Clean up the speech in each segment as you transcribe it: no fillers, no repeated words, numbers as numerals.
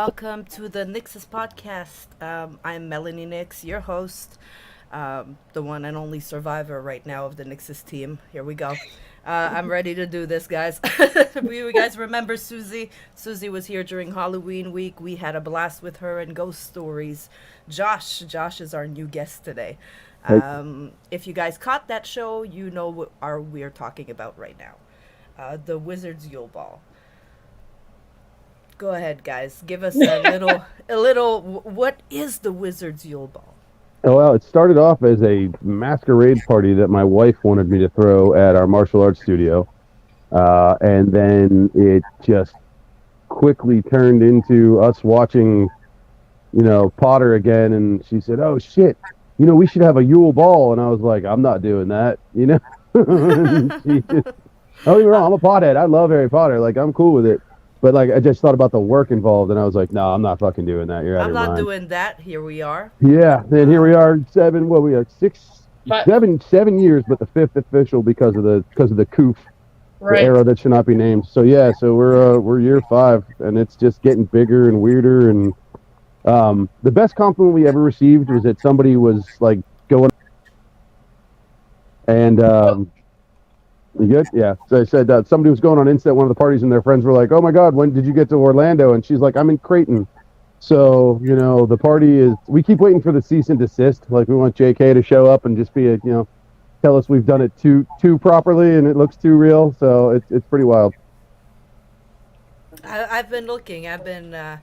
welcome to the NYXUS podcast. I'm Melanie Nix, your host, the one and only survivor right now of the NYXUS team. Here we go. I'm ready to do this, guys. You guys remember Suzie? Suzie was here during Halloween week. We had a blast with her and ghost stories. Josh is our new guest today. If you guys caught that show, you know what we're talking about right now. The Wizard's Yule Ball. Go ahead, guys. Give us a little. What is the Wizard's Yule Ball? Oh, well, it started off as a masquerade party that my wife wanted me to throw at our martial arts studio. And then it just quickly turned into us watching, Potter again. And she said, "Oh, shit, we should have a Yule Ball." And I was like, "I'm not doing that," She just, don't get me wrong, I'm a pothead. I love Harry Potter. Like, I'm cool with it. But, I just thought about the work involved, and I was like, no, I'm not fucking doing that. You're out of your mind. I'm not doing that. Here we are. Yeah, and here we are, 7 years, but the 5th official because of the coof, right. The era that should not be named. So, yeah, we're year 5, and it's just getting bigger and weirder. And the best compliment we ever received was that somebody was, going... And... You good? Yeah. So I said somebody was going on Insta at one of the parties, and their friends were like, "Oh my God, when did you get to Orlando?" And she's like, "I'm in Creighton." So the party is. We keep waiting for the cease and desist. Like, we want JK to show up and just be tell us we've done it too properly and it looks too real. So it's pretty wild. I've been looking. I've been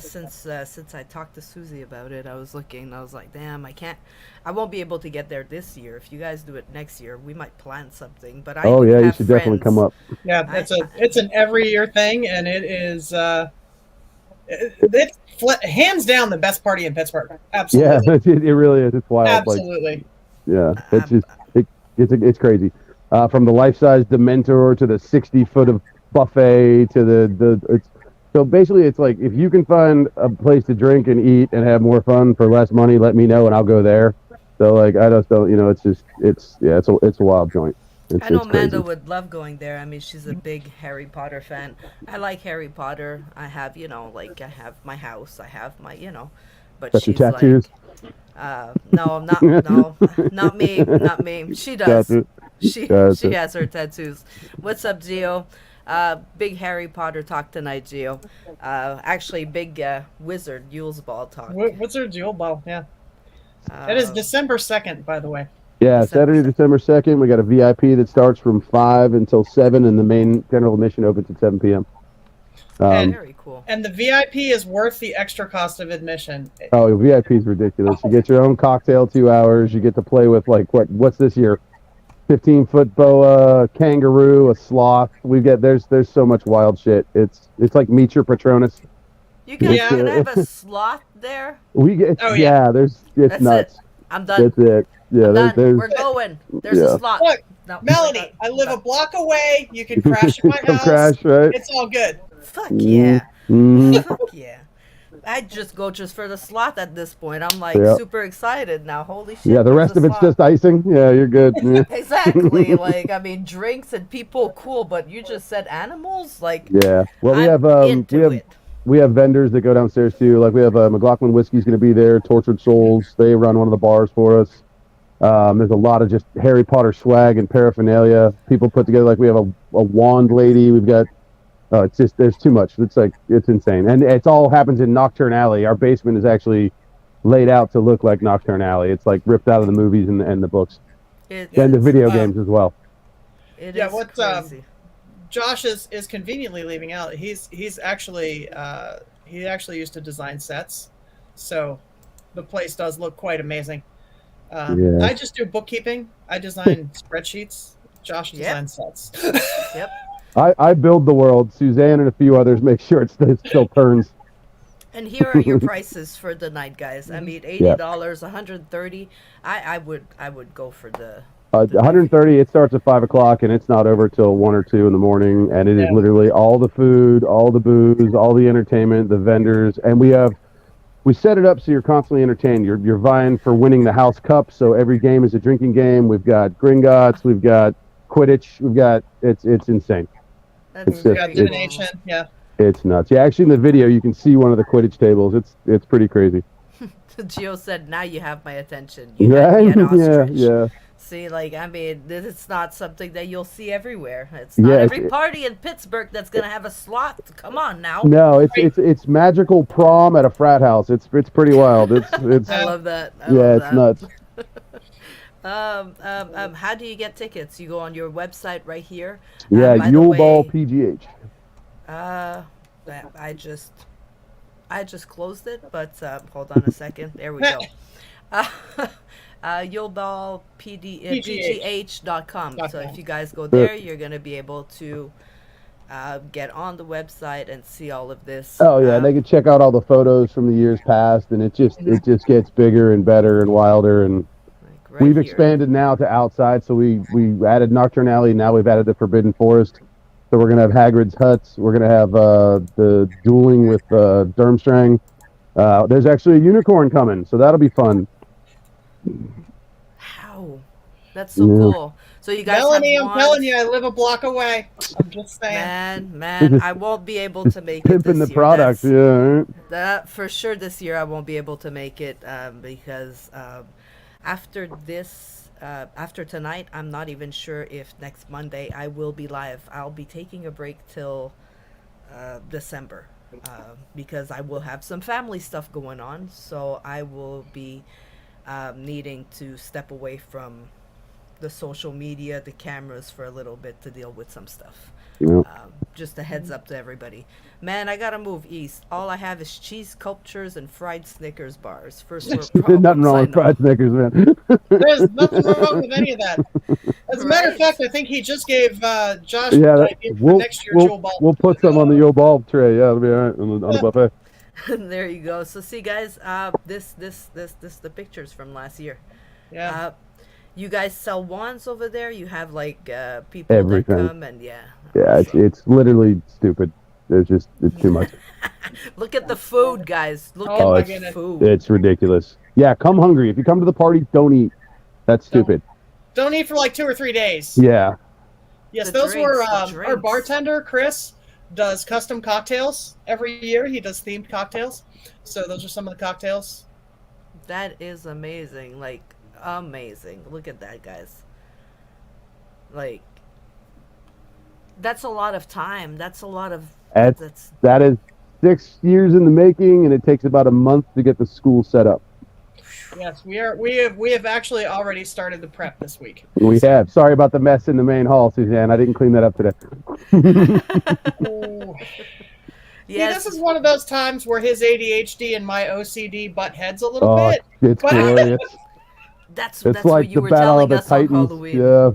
since I talked to Suzie about it. I was looking. I was like, damn, I won't be able to get there this year. If you guys do it next year, we might plan something. But you should definitely come up. Yeah, it's an every year thing, and it is it's hands down the best party in Pittsburgh. Absolutely. Yeah, it really is. It's wild. Absolutely. It's crazy. From the life-size Dementor to the 60-foot of buffet to so basically, it's like, if you can find a place to drink and eat and have more fun for less money, let me know and I'll go there. So I just don't, it's a wild joint. I know Amanda would love going there. I mean, she's a big Harry Potter fan. I like Harry Potter. I have, I have my house. I have my, but that's she's your tattoos? No, not me. She does. She has her tattoos. What's up, Gio? Big Harry Potter talk tonight, Gio. Actually, big Wizard Yule Ball talk. Wizard Yule Ball, yeah. It is December 2nd, by the way. Yeah, Saturday, December 2nd. We got a VIP that starts from 5 until 7, and the main general admission opens at 7 p.m. Very cool. And the VIP is worth the extra cost of admission. Oh, VIP is ridiculous. You get your own cocktail, 2 hours. You get to play with, what's this year? 15-foot boa, kangaroo, a sloth. There's so much wild shit. It's like meet your Patronus. You guys gonna have a sloth there? It's nuts. It. I'm done. That's it. Yeah, we're going. There's a sloth. Look, no, Melanie, I live a block away. You can crash at my house. Crash, right? It's all good. Fuck yeah. Mm-hmm. Fuck yeah. I'd just go for the sloth at this point. I'm super excited now. Holy shit. Yeah, the rest of it's just icing. Yeah, you're good. Yeah. Exactly. Drinks and people, cool, but you just said animals? Yeah. Well, we have vendors that go downstairs too. We have McLaughlin Whiskey's going to be there, Tortured Souls. They run one of the bars for us. There's a lot of just Harry Potter swag and paraphernalia. People put together, we have a wand lady. We've got there's too much. It's insane. And it all happens in Nocturne Alley. Our basement is actually laid out to look like Nocturne Alley. It's ripped out of the movies and the books. And the video games as well. It is crazy. Josh is conveniently leaving out. He's actually he used to design sets. So the place does look quite amazing. I just do bookkeeping. I design spreadsheets. Josh designs sets. Yep. I build the world. Suzanne and a few others make sure it still turns. And here are your prices for the night, guys. I mean, $80, $130. I would go for the 130. It starts at 5 o'clock and it's not over till 1 or 2 in the morning. And it is literally all the food, all the booze, all the entertainment, the vendors, and we set it up so you're constantly entertained. You're vying for winning the house cup, so every game is a drinking game. We've got Gringotts, we've got Quidditch, it's insane. That's divination, It's nuts. Yeah, actually in the video you can see one of the Quidditch tables. It's pretty crazy. Gio said, "Now you have my attention. You had me at ostrich." Yeah. See, like, I mean, it's not something that you'll see everywhere. It's not every party in Pittsburgh that's gonna have a slot. Come on now. No, it's magical prom at a frat house. It's pretty wild. It's I love that. It's nuts. How do you get tickets? You go on your website right here. Yeah, Yule Ball PGH. I just closed it, but hold on a second. There we go. Yule Ball PGH.com. So if you guys go there, you're gonna be able to get on the website and see all of this. Oh yeah, they can check out all the photos from the years past, and it just gets bigger and better and wilder. And like we've expanded now to outside, so we added Nocturne Alley. Now we've added the Forbidden Forest. So we're gonna have Hagrid's huts. We're gonna have the dueling with Durmstrang. There's actually a unicorn coming, so that'll be fun. How? That's so cool. So you guys, Melanie, I'm telling you, I live a block away. I'm just saying. Man, I won't be able to make it Pimping this the year. product, That for sure this year I won't be able to make it because after this. After tonight, I'm not even sure if next Monday I will be live. I'll be taking a break till December because I will have some family stuff going on. So I will be needing to step away from the social media, the cameras for a little bit to deal with some stuff. Just a heads up to everybody. Man, I gotta move east. All I have is cheese sculptures and fried Snickers bars. First world problems. Nothing wrong with fried Snickers, man. There's nothing wrong with any of that. As a matter of fact, I think he just gave Josh next year's Yule Ball. We'll put some on the Yule Ball tray. Yeah, it'll be all right on the buffet. There you go. So see, guys, this the pictures from last year. Yeah. You guys sell wands over there. You have like people Everything. that come and Yeah, it's literally stupid. It's too much. Look at the food, guys. Look at the food. It's ridiculous. Yeah, come hungry. If you come to the party, don't eat. That's stupid. Don't eat for like 2 or 3 days. Yeah. Yes, those were our bartender, Chris, does custom cocktails every year. He does themed cocktails. So those are some of the cocktails. That is amazing. Like, amazing. Look at that, guys. Like, that's a lot of time. That's a lot of... That is 6 years in the making, and it takes about a month to get the school set up. Yes, we have actually already started the prep this week. We have. Sorry about the mess in the main hall, Suzanne. I didn't clean that up today. Yes. See, this is one of those times where his ADHD and my OCD butt heads a little bit. It's glorious. That's like what you were telling us Titans. on Halloween. Yeah.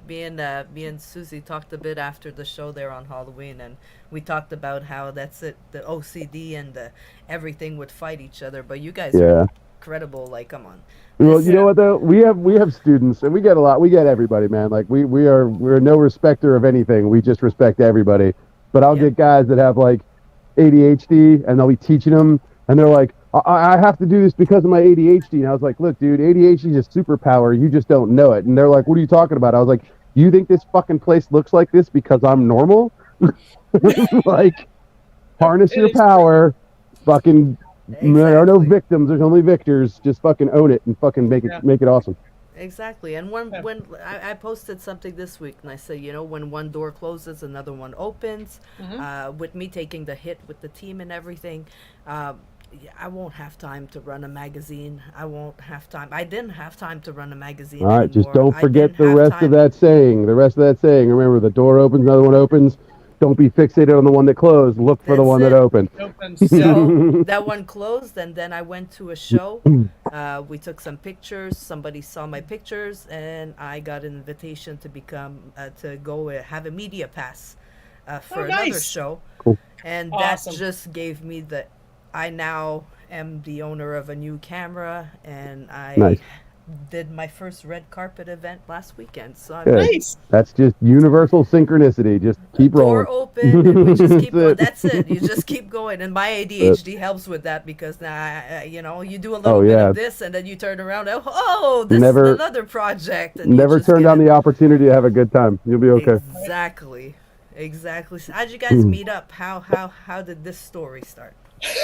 Me and Suzie talked a bit after the show there on Halloween, and we talked about how that's it. The OCD and the everything would fight each other, but you guys are incredible. Like, come on. Well, you know what though? We have students, and we get a lot. We get everybody, man. Like we're no respecter of anything. We just respect everybody. But I'll get guys that have like ADHD, and they'll be teaching them, and they're like, I have to do this because of my ADHD. And I was like, look, dude, ADHD is a superpower. You just don't know it. And they're like, what are you talking about? I was like, you think this fucking place looks like this because I'm normal? Like, harness your power. Fucking, there are no victims. There's only victors. Just fucking own it and fucking make it awesome. Exactly. And when I posted something this week, and I said, when one door closes, another one opens. With me taking the hit with the team and everything, I won't have time to run a magazine. I won't have time. I didn't have time to run a magazine All right, anymore. just don't forget the rest of that saying. The rest of that saying. Remember, the door opens, another one opens. Don't be fixated on the one that closed. Look for the one that opened. So that one closed, and then I went to a show. We took some pictures. Somebody saw my pictures, and I got an invitation to go have a media pass for another show. Cool. And that just gave me I now am the owner of a new camera, and I did my first red carpet event last weekend. So nice. That's just universal synchronicity. Just keep rolling. Door open, and we just keep going. That's it. You just keep going, and my ADHD helps with that because now you do a little bit of this, and then you turn around. This is another project. And never turn down the opportunity to have a good time. You'll be okay. Exactly. So how'd you guys meet up? How did this story start?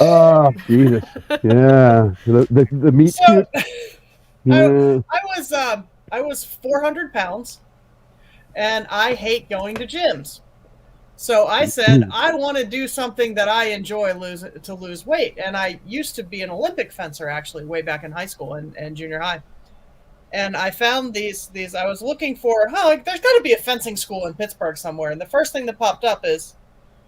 Oh, Jesus. Yeah. The meat So cute. I, Yeah. I was 400 pounds, and I hate going to gyms. So I said I want to do something that I enjoy to lose weight. And I used to be an Olympic fencer actually way back in high school and junior high. And I found these I was looking for, there's got to be a fencing school in Pittsburgh somewhere. And the first thing that popped up is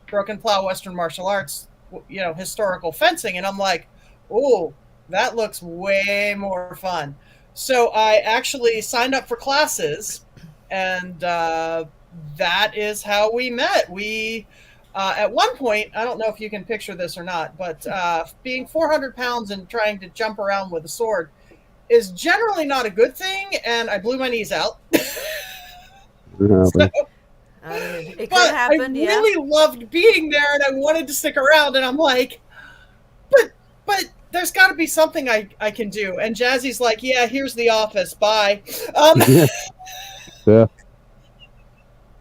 Broken Plow Western Martial Arts, historical fencing. And I'm like, oh, that looks way more fun. So I actually signed up for classes, and that is how we met. We, at one point, I don't know if you can picture this or not, but being 400 pounds and trying to jump around with a sword is generally not a good thing, and I blew my knees out. So, It could but happen, I really loved being there, and I wanted to stick around, and I'm like, but there's got to be something I can do. And Jazzy's like, yeah, here's the office. Bye. Yeah.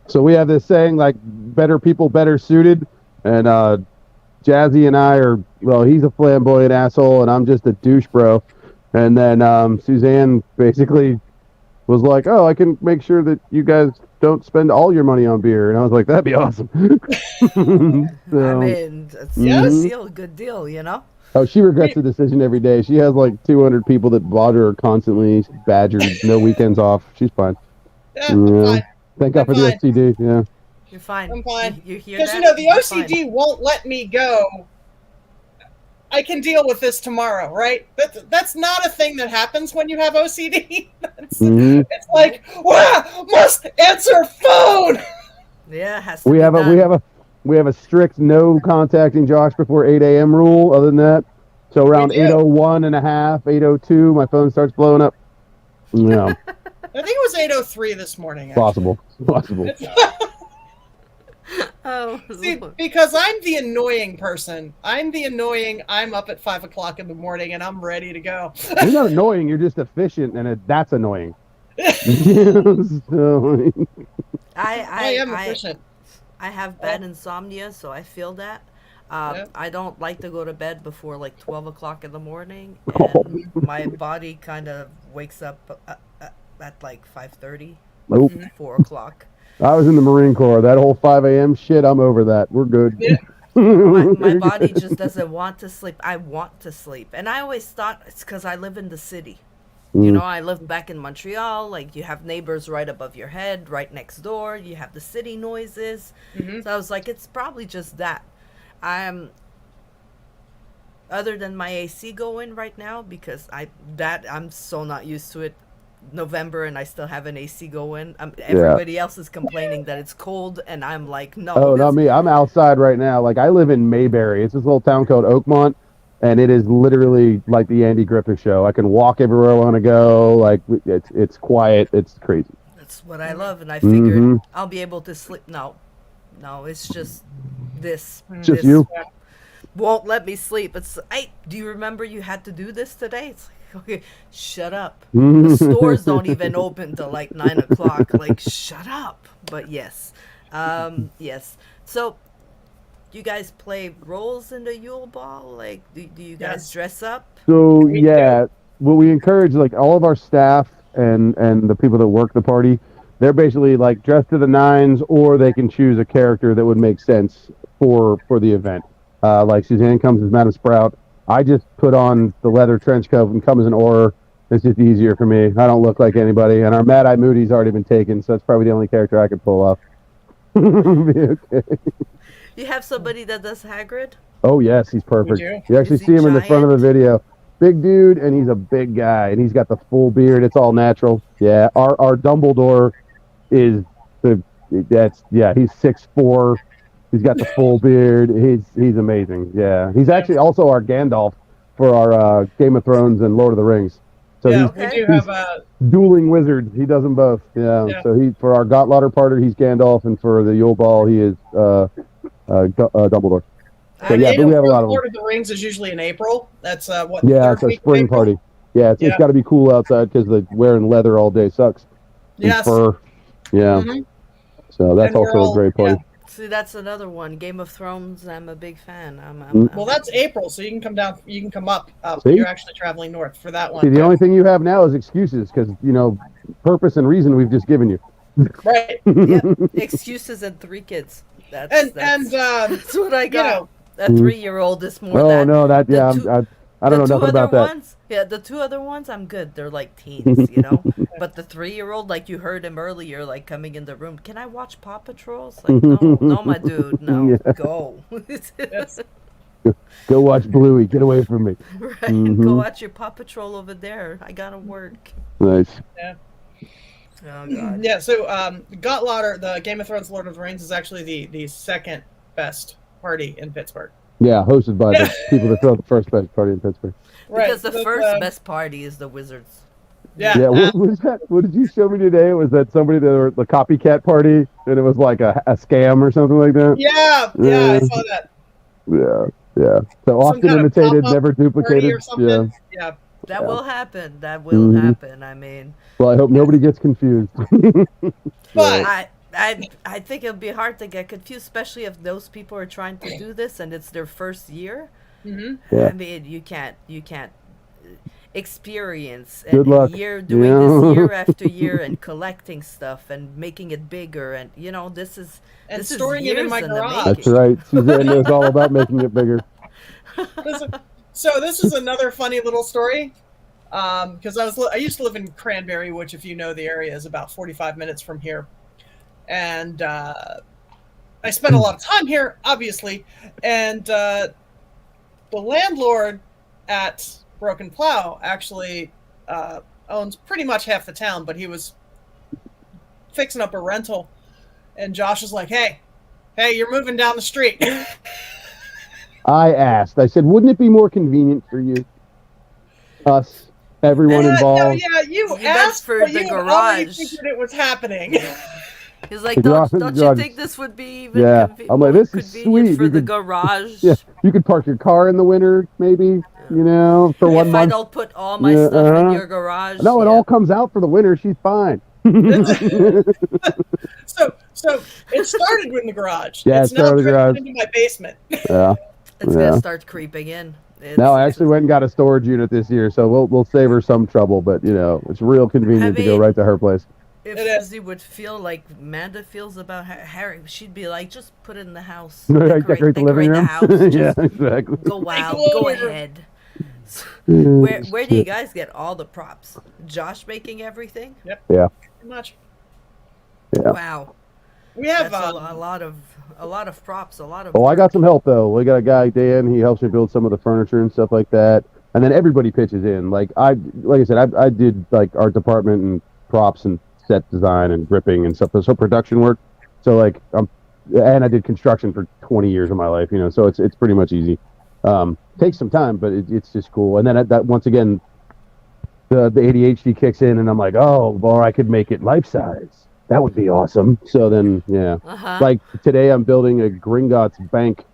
So we have this saying like better people better suited, and Jazzy and I are, well, he's a flamboyant asshole and I'm just a douche bro. And then Suzanne basically was like, oh, I can make sure that you guys don't spend all your money on beer. And I was like, that'd be awesome. I mean, it's a good deal, you know? Oh, she regrets the decision every day. She has like 200 people that bother her constantly, badgered, no weekends off. She's fine. Yeah, I'm fine. Thank God for the OCD. Yeah. You're fine. I'm fine. You hear because that? The OCD won't let me go. I can deal with this tomorrow, right? That's not a thing that happens when you have OCD. It's like, must answer phone. Yeah, it has to be done. We have a strict no contacting Josh before 8 a.m. rule. Other than that, so around 8:01 and a half, 8:02, my phone starts blowing up. Yeah. I think it was 8:03 this morning. Actually. Possible. See, because I'm the annoying person. I'm up at 5 o'clock in the morning and I'm ready to go. You're not annoying. You're just efficient, and that's annoying. I am efficient. I have bad insomnia, so I feel that. I don't like to go to bed before like 12 o'clock in the morning, and my body kind of wakes up at like 5:30, 4 o'clock. I was in the Marine Corps. That whole 5 a.m. shit, I'm over that. We're good. Yeah. My body just doesn't want to sleep. I want to sleep. And I always thought it's because I live in the city. You know, I live back in Montreal. Like, you have neighbors right above your head, right next door. You have the city noises. So I was like, it's probably just that. Other than my AC going right now, because I'm so not used to it. November and I still have an AC going. Everybody else is complaining that it's cold, and I'm like, no. Oh, not me. I'm outside right now. Like, I live in Mayberry. It's this little town called Oakmont, and it is literally like the Andy Griffith Show. I can walk everywhere I want to go. Like, it's quiet. It's crazy. That's what I love, and I figured I'll be able to sleep. No, it's just this. Just you won't let me sleep. It's do you remember you had to do this today? It's like, okay, shut up. The stores don't even open till like 9 o'clock. Like, shut up. But yes. So, you guys play roles in the Yule Ball? Like, do you guys dress up? So, yeah. Well, we encourage like all of our staff and the people that work the party. They're basically like dressed to the nines, or they can choose a character that would make sense for the event. Like Suzanne comes as Madam Sprout. I just put on the leather trench coat and come as an Auror. It's just easier for me. I don't look like anybody. And our Mad Eye Moody's already been taken, so that's probably the only character I could pull off. Okay. You have somebody that does Hagrid? Oh, yes, he's perfect. You actually see him giant? in the front of the video. Big dude, and he's a big guy, and he's got the full beard. It's all natural. Yeah, our Dumbledore is he's 6'4". He's got the full beard. He's amazing. Yeah, he's actually also our Gandalf for our Game of Thrones and Lord of the Rings. So we do have dueling wizards. He does them both. Yeah. So for our Gottlauder party, he's Gandalf, and for the Yule Ball, he is Dumbledore. So we have a lot of Lord of the Rings is usually in April. That's what. Yeah, it's a spring party. Yeah, it's got to be cool outside because wearing leather all day sucks. And fur. Yeah. So that's also a great party. See, that's another one. Game of Thrones. I'm a big fan. Well, that's April, so you can come down. You can come up. See? You're actually traveling north for that one. See, the only thing you have now is excuses because purpose and reason we've just given you. Right. Yep. Excuses and 3 kids. That's what I got. A 3-year-old is more. Oh no, I don't know nothing about that. Ones, yeah, the 2 other ones, I'm good. They're like teens, But the 3-year-old, like you heard him earlier, like coming in the room. Can I watch Paw Patrol? It's like, no, my dude, no, go. Yes. Go watch Bluey. Get away from me. Right, go watch your Paw Patrol over there. I gotta work. Nice. Yeah. Oh God. Yeah. So, Gottlauder, the Game of Thrones Lord of the Rings, is actually the second best party in Pittsburgh. Yeah, hosted by the people that throw the first best party in Pittsburgh. Right. Because the first best party is the Wizards. Yeah. Yeah. What was that? What did you show me today? Was that somebody that the copycat party and it was like a scam or something like that? Yeah. I saw that. Yeah. So often imitated, never duplicated. Yeah. That will happen. That will happen. I mean. Well, I hope nobody gets confused. But I think it'll be hard to get confused, especially if those people are trying to do this and it's their first year. Yeah. I mean, you can't experience Good luck. Year doing this year after year and collecting stuff and making it bigger and this is storing it in my garage. That's right. Suzanne knows all about making it bigger. So this is another funny little story. Because I used to live in Cranberry, which, if you know the area, is about 45 minutes from here. And I spent a lot of time here, obviously. And the landlord at Broken Plow actually owns pretty much half the town, but he was fixing up a rental. And Josh was like, hey, you're moving down the street. I said, wouldn't it be more convenient for you? Us, everyone involved. You asked for but the you garage. Figured it was happening. He's like, don't you think this would be even I'm like, this is sweet. For the garage? Yeah, you could park your car in the winter, maybe, for 1 month. If I don't put all my stuff in your garage. No, it all comes out for the winter. She's fine. So it started in the garage. Yeah, it's now driven into my basement. Yeah. It's going to start creeping in. No, I actually went and got a storage unit this year, so we'll save her some trouble, but, it's real convenient to go right to her place. If Suzie would feel like Amanda feels about Harry, she'd be like, just put it in the house. Decorate the living room. House. Yeah, exactly. Go out. Go ahead. Where do you guys get all the props? Josh making everything? Yep. Yeah. Pretty much. Yeah. Wow. We have a lot of props, a lot of. Oh, I got some help though. We got a guy, Dan. He helps me build some of the furniture and stuff like that. And then everybody pitches in. Like I said, I did like art department and props and set design and gripping and stuff. So production work. So and I did construction for 20 years of my life. So it's pretty much easy. Takes some time, but it's just cool. And then that once again, the ADHD kicks in, and I'm like, oh, or I could make it life size. That would be awesome. So then, like today, I'm building a Gringotts Bank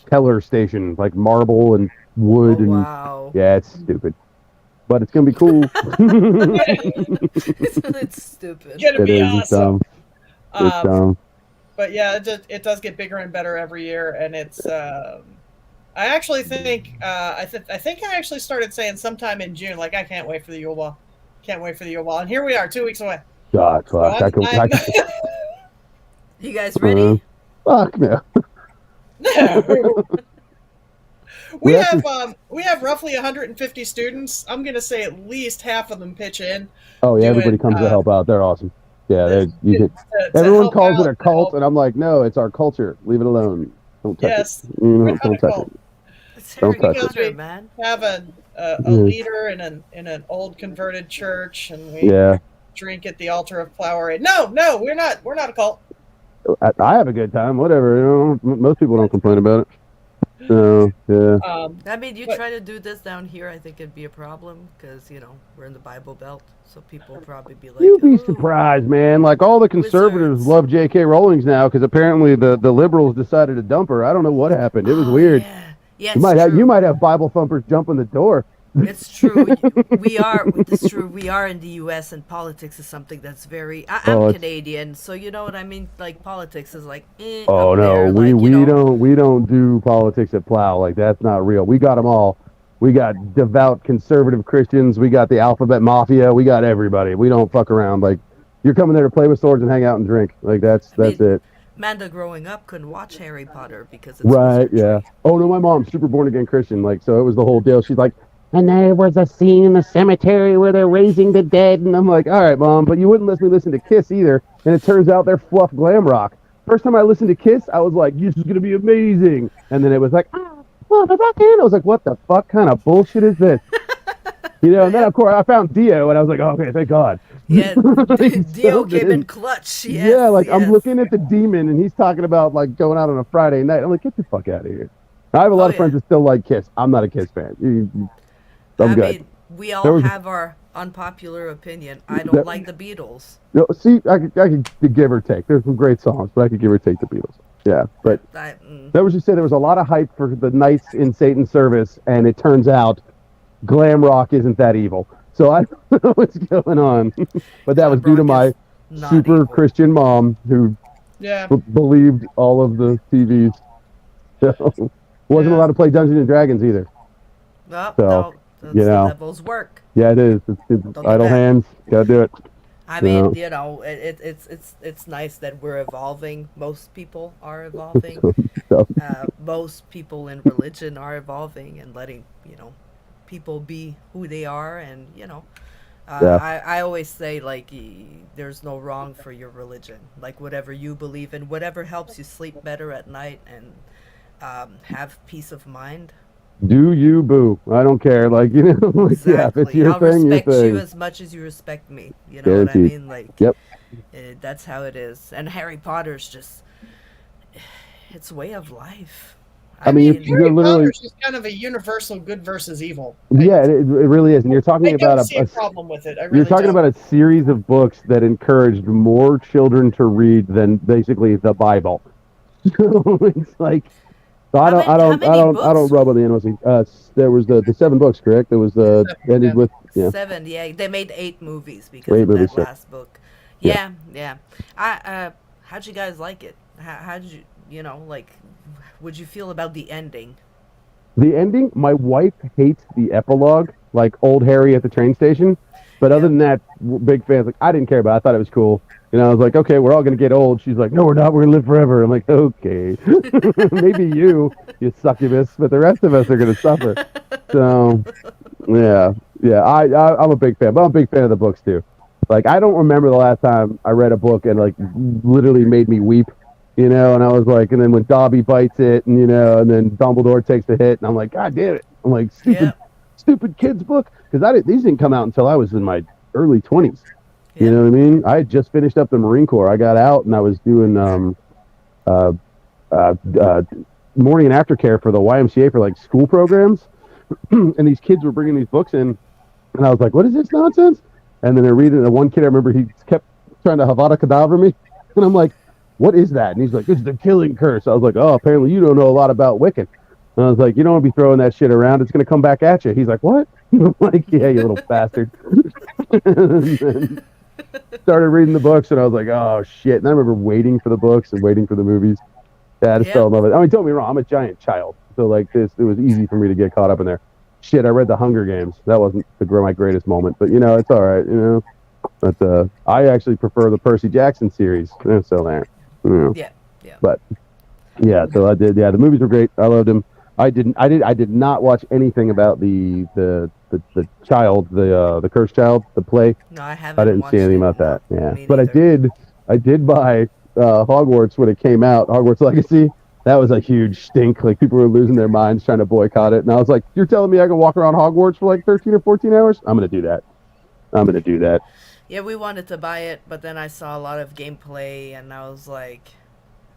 teller station, like marble and wood, and yeah, it's stupid, but it's gonna be cool. It's stupid. It's gonna be awesome. It's dumb. But yeah, it does get bigger and better every year, and it's. I actually think I think I actually started saying sometime in June, like I can't wait for the Yule Ball, and here we are, 2 weeks away. God, fuck! You guys ready? Fuck no. We have roughly 150 students. I'm gonna say at least half of them pitch in. Oh yeah, everybody comes to help out. They're awesome. Yeah, everyone calls it a cult, and I'm like, no, it's our culture. Leave it alone. Don't touch it. Don't touch it. Don't touch it, man. Have a leader in an old converted church, and we drink at the altar of Flower. No, we're not a cult. I have a good time. Whatever. Most people don't complain about it. So yeah. I mean, you try to do this down here, I think it'd be a problem because we're in the Bible Belt, so people probably be like, "You'd be surprised, man! Like all the conservatives love J.K. Rowling's now because apparently the liberals decided to dump her. I don't know what happened. It was weird. Yeah, you might have Bible thumpers jumping the door. It's true. We are. It's true. We are in the U.S. and politics is something that's very. I'm Canadian, so you know what I mean. Like politics is like. Oh up no, there, we like, we don't do politics at Plow. Like that's not real. We got them all. We got devout conservative Christians. We got the alphabet mafia. We got everybody. We don't fuck around. Like you're coming there to play with swords and hang out and drink. Like that's it. Amanda growing up couldn't watch Harry Potter because it's right. Yeah. Oh no, my mom's super born again Christian. Like so, it was the whole deal. She's like, and there was a scene in the cemetery where they're raising the dead, and I'm like, all right, mom, but you wouldn't let me listen to Kiss either. And it turns out they're fluff glam rock. First time I listened to Kiss, I was like, this is gonna be amazing. And then it was like, well, the rock in. I was like, what the fuck kind of bullshit is this? You know, and then of course I found Dio, and I was like, oh, okay, thank God. Yeah, Dio came in clutch. Yes, yeah, like I'm looking at the demon, and he's talking about like going out on a Friday night. I'm like, get the fuck out of here. I have a lot of friends that still like Kiss. I'm not a Kiss fan. I'm good. Mean, we all have our unpopular opinion. I don't like the Beatles. No, see, I could give or take. There's some great songs, but I could give or take the Beatles. Yeah, but that was just say there was a lot of hype for the Knights in Satan's service, and it turns out glam rock isn't that evil. So I don't know what's going on, but that was due to my super evil Christian mom who believed all of the TVs. So wasn't allowed to play Dungeons and Dragons either. No, that's the devil's work. Yeah, it is. It's idle hands. Gotta do it. I mean, you know, it's nice that we're evolving. Most people are evolving. Most people in religion are evolving and letting, you know, people be who they are. And, you know, I always say, like, there's no wrong for your religion. Like, whatever you believe in, whatever helps you sleep better at night and have peace of mind. Do you, boo? I don't care. Like, you know, like, exactly. If it's your I'll thing, respect your thing. you as much as you respect me. You know what I mean? Like, that's how it is. And Harry Potter's just, it's a way of life. I mean, Harry Potter's just kind of a universal good versus evil. Yeah, it really is. And you're talking about a problem with it. Really you're talking about a series of books that encouraged more children to read than basically the Bible. So it's like. So I don't rub on the NYXUS. There was the 7 books, correct? There was ended with 7. Yeah, they made 8 movies because of that last book. Yeah. How'd you guys like it? How did you know, like, what'd you feel about the ending? The ending, my wife hates the epilogue, like old Harry at the train station. But other than that, big fans. Like I didn't care about it. I thought it was cool. You know, I was like, okay, we're all going to get old. She's like, no, we're not. We're going to live forever. I'm like, okay. Maybe you succubus, but the rest of us are going to suffer. So, yeah. I'm a big fan. But I'm a big fan of the books, too. Like, I don't remember the last time I read a book and, like, literally made me weep, you know? And I was like, and then when Dobby bites it, and, you know, and then Dumbledore takes the hit, and I'm like, God damn it. I'm like, stupid kids book. Because these didn't come out until I was in my early 20s. You know what I mean? I had just finished up the Marine Corps. I got out and I was doing morning and aftercare for the YMCA for like school programs. And these kids were bringing these books in. And I was like, what is this nonsense? And then they're reading it. And one kid, I remember he kept trying to Avada Kedavra me. And I'm like, what is that? And he's like, it's the killing curse. I was like, oh, apparently you don't know a lot about Wiccan. And I was like, you don't want to be throwing that shit around. It's going to come back at you. He's like, what? I'm like, yeah, you little bastard. Started reading the books, and I was like, oh, shit. And I remember waiting for the books and waiting for the movies. Yeah, I just fell in love with it. I mean, don't be wrong. I'm a giant child. So, like, it was easy for me to get caught up in there. Shit, I read The Hunger Games. That wasn't my greatest moment. But, you know, it's all right, you know. But I actually prefer the Percy Jackson series. So there. You know. Yeah. But, yeah, so I did. Yeah, the movies were great. I loved them. I did not watch anything about the child, the cursed child, the play. No, I haven't. I didn't see anything about that. Yeah, but I did buy Hogwarts when it came out. Hogwarts Legacy. That was a huge stink. Like people were losing their minds trying to boycott it, and I was like, "You're telling me I can walk around Hogwarts for like 13 or 14 hours? I'm gonna do that. Yeah, we wanted to buy it, but then I saw a lot of gameplay, and I was like,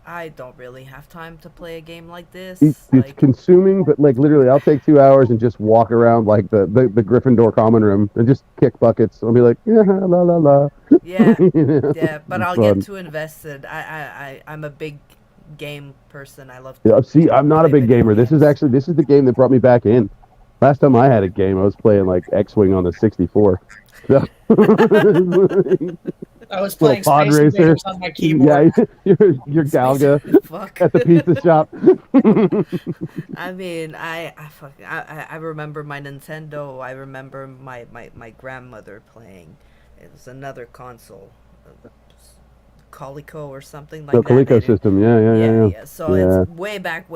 I don't really have time to play a game like this. It's consuming, but like literally, I'll take 2 hours and just walk around like the Gryffindor common room and just kick buckets. I'll be like, yeah, la la la. Yeah, yeah, but I'll get too invested. I'm a big game person. I love. Yeah, see, I'm not a big gamer. This is the game that brought me back in. Last time I had a game, I was playing like X-Wing on the 64. So, I was little playing pod Space racer. Invaders on my keyboard. Yeah, your Galga Fuck. at the pizza shop. I mean, I remember my Nintendo. I remember my grandmother playing. It was another console, Coleco or something like The that. Coleco system, yeah. So it's way back,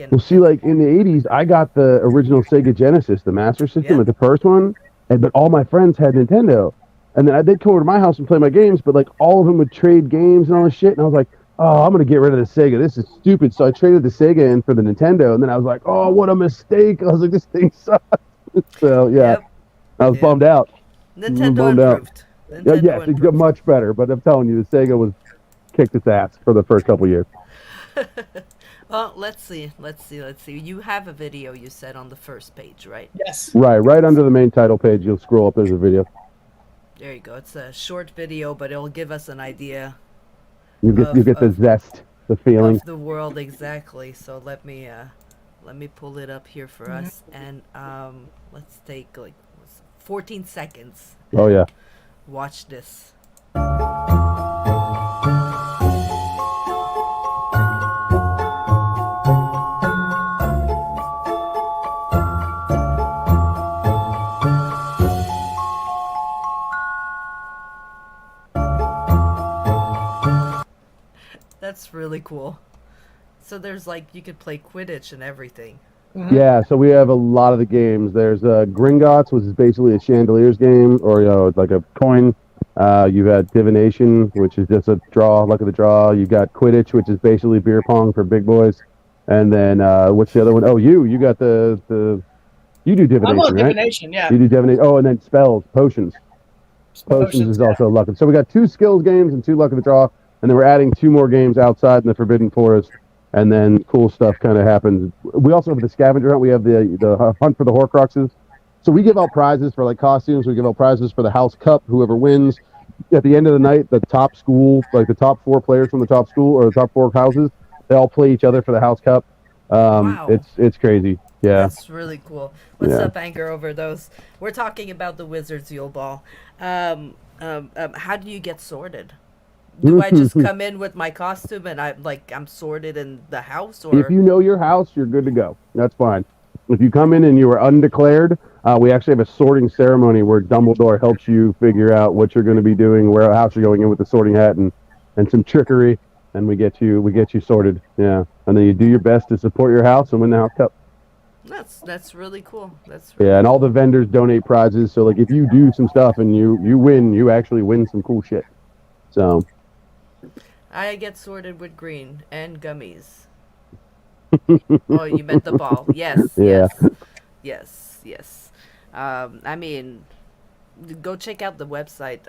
and Well, see, like in the '80s, I got the original Sega Genesis, the Master System, Yeah. like the first one, but all my friends had Nintendo, and then they'd come over to my house and play my games, but like all of them would trade games and all this shit, and I was like, oh, I'm gonna get rid of the Sega. This is stupid. So I traded the Sega in for the Nintendo, and then I was like, oh, what a mistake. I was like, this thing sucks. So yeah, Yep. I was bummed out. Nintendo Bummed out. improved. Yeah, Nintendo yes, it got improved. much better, but I'm telling you, the Sega was kicked its ass for the first couple years. Well, let's see. You have a video, you said, on the first page, right? Yes. Right under the main title page, you'll scroll up. There's a video. There you go. It's a short video, but it'll give us an idea You get the zest, the feeling. of the world exactly. So let me pull it up here for us, and let's take like 14 seconds. Oh yeah. Watch this. That's really cool. So there's like, you could play Quidditch and everything. Yeah, so we have a lot of the games. There's Gringotts, which is basically a Chandeliers game, or like a coin. You've had Divination, which is just a draw, luck of the draw. You got Quidditch, which is basically beer pong for big boys. And then what's the other one? Oh, you got the you do Divination, I'm on right? Divination, yeah. You do Divination. Oh, and then spells, potions. Potions is also luck. So we got 2 skills games and 2 luck of the draw, and then we're adding 2 more games outside in the Forbidden Forest. And then cool stuff kind of happens. We also have the scavenger hunt. We have the hunt for the Horcruxes. So we give out prizes for like costumes. We give out prizes for the House Cup. Whoever wins at the end of the night, the top school, like the top 4 players from the top school or the top 4 houses, they all play each other for the House Cup. Wow. It's crazy. Yeah. That's really cool. What's up, Anger, over those? We're talking about the Wizards Yule Ball. How do you get sorted? Do I just come in with my costume and I'm sorted in the house, or If you know your house, you're good to go. That's fine. If you come in and you are undeclared, we actually have a sorting ceremony where Dumbledore helps you figure out what you're going to be doing, where house you're going in with the sorting hat and some trickery, and we get you sorted. Yeah, and then you do your best to support your house and win the House Cup. That's really cool. Yeah, and all the vendors donate prizes. So like if you do some stuff and you win, you actually win some cool shit. So I get sorted with green and gummies. Oh, you meant the ball. Yes. Yeah. Yes. I mean, go check out the website,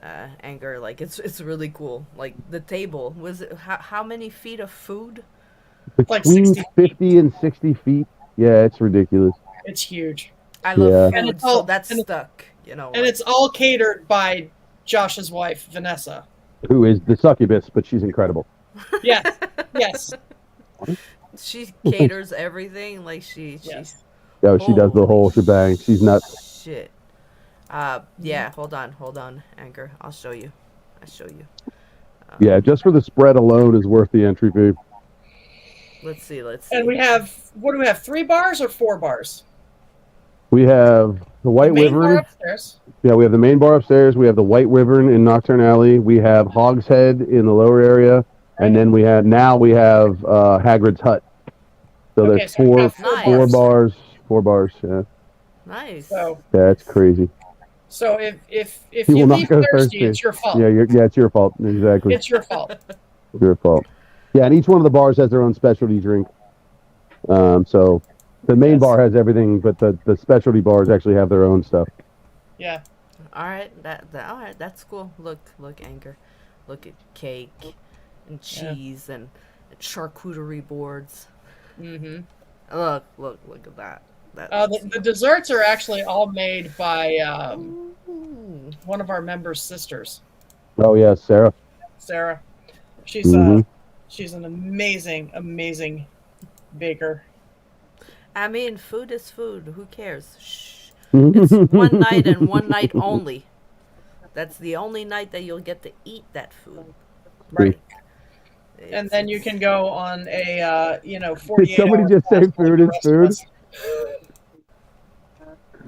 Anger. Like it's really cool. Like the table was it, how many feet of food? Between Like 50 and 60 feet. Yeah, it's ridiculous. It's huge. I love Yeah. food, And it's so all- that's and it- stuck. You know, And it's all catered by Josh's wife, Vanessa. Who is the succubus, but she's incredible. Yes. Yes. she caters everything. Like she Oh, she does the Holy whole shebang. She's nuts. shit. Yeah. Hold on, Anger. I'll show you. Yeah, just for the spread alone is worth the entry fee. Let's see. And we have, what do we have, 3 bars or 4 bars? We have the White The main bar Wyvern. upstairs. Yeah, we have the main bar upstairs. We have the White Wyvern in Nocturne Alley. We have Hogshead in the lower area, and then we have Hagrid's Hut. So Okay, there's so we four have four bars. 4 bars. Yeah, Nice. So that's crazy. if will you not leave go thirsty, thirsty. it's your fault. Yeah, it's your fault. Exactly, It's your fault. your fault. Yeah, and each one of the bars has their own specialty drink. So the main bar has everything, but the specialty bars actually have their own stuff. Yeah. All right, all right. That's cool. Look, Anger. Look at cake and cheese and charcuterie boards. Mm-hmm. Look at that. The desserts are actually all made by Ooh. one of our members' sisters, Oh yeah, Sarah. Sarah. She's Mhm. she's an amazing baker. I mean, food is food. Who cares? Shh. It's one night and one night only. That's the only night that you'll get to eat that food. Right. It's, And then you can go on a 48-hour. Did somebody just say food is food?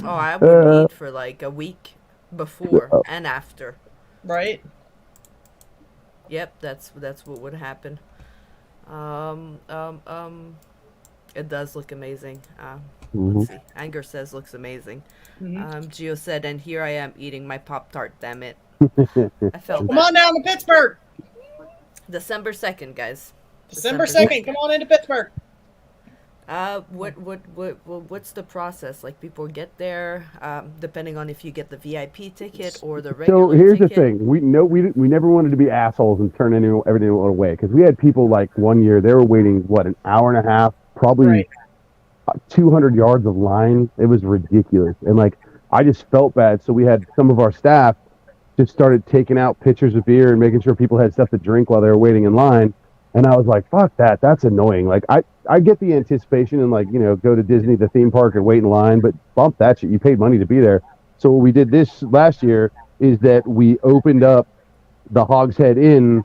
Oh, I would eat for like a week before and after. Right. Yep, that's what would happen. It does look amazing. Let's see. Anger says looks amazing. Gio said, and here I am eating my Pop-Tart, damn it. I felt Come on down to Pittsburgh. December 2nd, guys. December 2nd. Come on into Pittsburgh. What's the process? Like, people get there, depending on if you get the VIP ticket or the regular So here's ticket. the thing: we never wanted to be assholes and turn everything away, because we had people like one year they were waiting an hour and a half, probably 200 yards of line. It was ridiculous, and like I just felt bad. So we had some of our staff just started taking out pitchers of beer and making sure people had stuff to drink while they were waiting in line. And I was like, fuck that. That's annoying. Like, I get the anticipation and, like, go to Disney, the theme park, and wait in line, but bump that shit. You paid money to be there. So what we did this last year is that we opened up the Hogshead Inn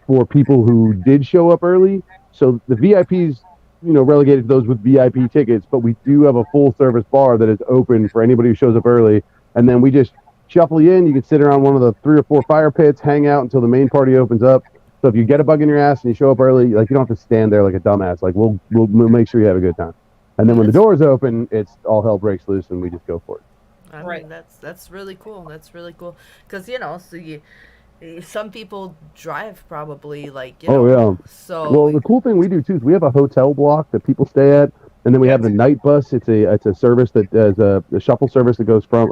for people who did show up early. So the VIPs, relegated to those with VIP tickets, but we do have a full-service bar that is open for anybody who shows up early. And then we just shuffle you in. You can sit around one of the 3 or 4 fire pits, hang out until the main party opens up. So if you get a bug in your ass and you show up early, like, you don't have to stand there like a dumbass. Like, we'll make sure you have a good time. And then when the doors open, it's all hell breaks loose and we just go for it. I mean, that's really cool. That's really cool. Because, so some people drive probably, like, yeah. So well, the cool thing we do too is we have a hotel block that people stay at, and then we have the night bus. It's a service that does a shuttle service that goes from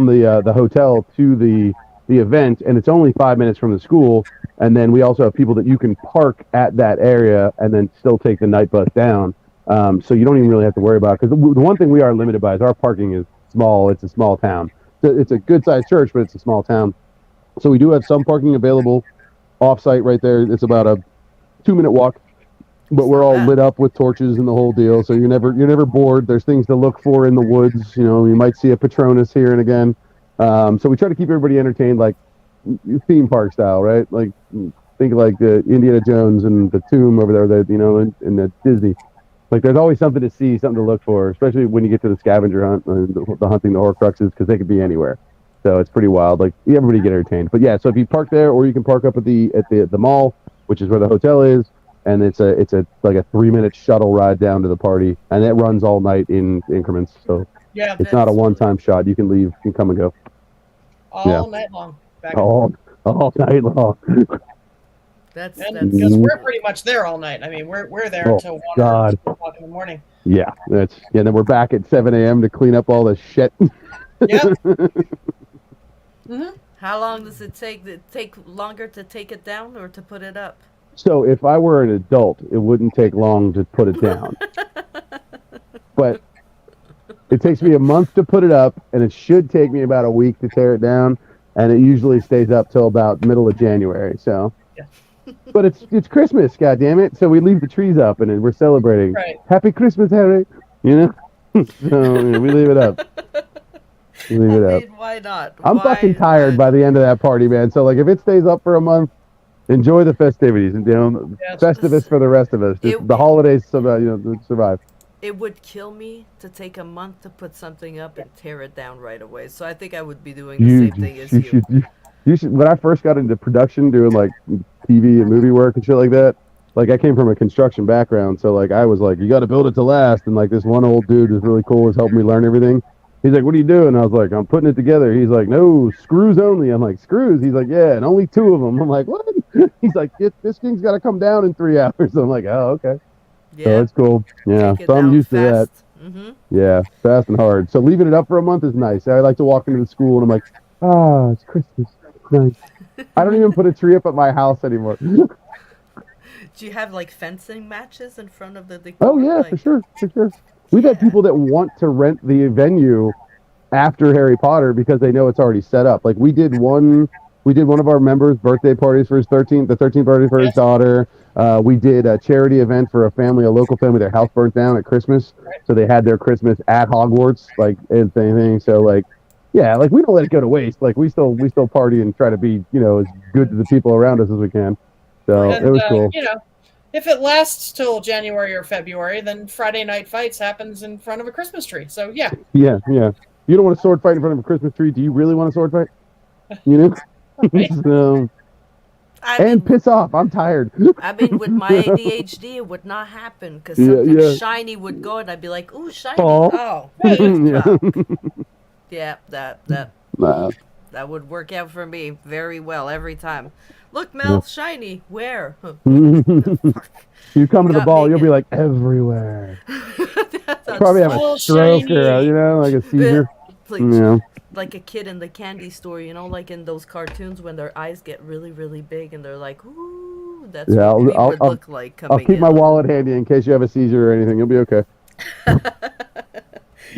the hotel to the event, and it's only 5 minutes from the school. And then we also have people that you can park at that area and then still take the night bus down. So you don't even really have to worry about it, because the one thing we are limited by is our parking is small. It's a small town. It's a good-sized church, but it's a small town. So we do have some parking available off-site right there. It's about a 2-minute walk, but we're all lit up with torches and the whole deal. So you're never bored. There's things to look for in the woods. You might see a Patronus here and again. So we try to keep everybody entertained, like theme park style, right? Like, think of like the Indiana Jones and the tomb over there, in the Disney. Like, there's always something to see, something to look for, especially when you get to the scavenger hunt and the hunting the Horcruxes, because they could be anywhere. So it's pretty wild. Like, everybody get entertained. But yeah, so if you park there, or you can park up at the mall, which is where the hotel is, and it's a 3-minute shuttle ride down to the party, and it runs all night in increments. So yeah, it's not a one-time shot. You can leave, you can come and go. All night long. All night long. That's because we're pretty much there all night. I mean, we're there until 1 or 2 o'clock in the morning. Yeah, then we're back at 7 a.m. to clean up all the shit. Yep. How long does it take longer to take it down or to put it up? So if I were an adult, it wouldn't take long to put it down. But it takes me a month to put it up, and it should take me about a week to tear it down, and it usually stays up till about middle of January. So, but it's Christmas, goddammit, so we leave the trees up and we're celebrating. Right. Happy Christmas, Harry. So we leave it up. Why not? I'm fucking tired by the end of that party, man. So, like, if it stays up for a month, enjoy the festivities and Festivus for the rest of us. The holidays, survive. It would kill me to take a month to put something up and tear it down right away. So I think I would be doing the same thing as you. You should. When I first got into production, doing like TV and movie work and shit like that, like, I came from a construction background, so like I was like, you got to build it to last. And like, this one old dude was really cool, was helping me learn everything. He's like, what are you doing? I was like, I'm putting it together. He's like, no, screws only. I'm like, screws? He's like, yeah, and only 2 of them. I'm like, what? He's like, this thing's got to come down in 3 hours. I'm like, oh, okay. Yeah. So it's cool. Yeah. So I'm used to that. Mm-hmm. Yeah, fast and hard. So leaving it up for a month is nice. I like to walk into the school and I'm like, it's Christmas. Nice. I don't even put a tree up at my house anymore. Do you have like fencing matches in front of the decor? Oh, yeah, for sure. We've had people that want to rent the venue after Harry Potter because they know it's already set up. Like, we did one We did one of our members' birthday parties for his 13th birthday for his daughter. We did a charity event for a local family. Their house burnt down at Christmas, so they had their Christmas at Hogwarts, like and anything. So like, yeah, like we don't let it go to waste. Like we still party and try to be, as good to the people around us as we can. So And, it was cool. If it lasts till January or February, then Friday Night Fights happens in front of a Christmas tree. So yeah. Yeah. You don't want a sword fight in front of a Christmas tree. Do you really want a sword fight? Right. So, piss off. I'm tired. I mean, with my ADHD, it would not happen because something shiny would go, and I'd be like, "Ooh, shiny! Oh, yeah, that would work out for me very well every time. Look, Mel, shiny. Where? You come to the ball, you'll be like everywhere. Probably have a stroke or like a seizure. Like a kid in the candy store, like in those cartoons when their eyes get really, really big and they're like, ooh, that's what we would look like coming in. I'll keep my wallet handy in case you have a seizure or anything. You'll be okay.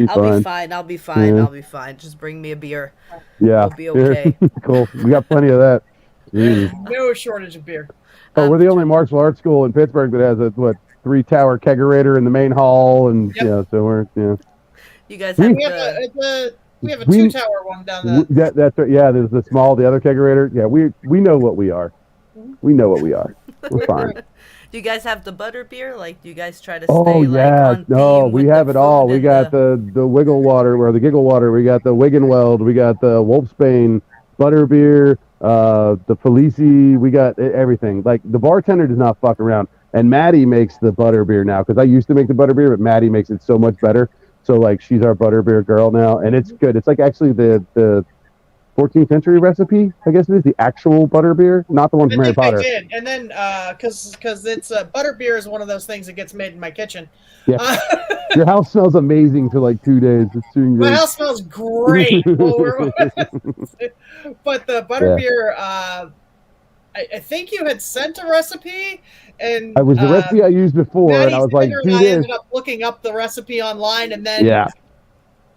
I'll be fine. Just bring me a beer. Yeah. We'll be okay. Cool. We got plenty of that. No shortage of beer. Oh, we're the only martial arts school in Pittsburgh that has a 3-tower kegerator in the main hall, and so we're You guys have we have a 2-tower one down there. That's right. Yeah, there's the other kegerator. Yeah, we know what we are. We know what we are. We're fine. Do you guys have the butter beer? Like, do you guys try to stay on theme we have it all. We got the Wiggle Water or the Giggle Water. We got the Wiggenweld. We got the Wolfsbane butter beer. The Felici. We got everything. Like, the bartender does not fuck around. And Maddie makes the butter beer now, because I used to make the butter beer, but Maddie makes it so much better. So like, she's our butter beer girl now, and it's good. It's like actually the 14th century recipe, I guess it is, the actual butter beer, not the one from Harry Potter. I did, and then because it's butter beer is one of those things that gets made in my kitchen. Yeah, your house smells amazing for like 2 days. It's doing great. My house smells great. But the butter beer, I think you had sent a recipe, and it was the recipe I used before, and I was like, I ended up looking up the recipe online, and then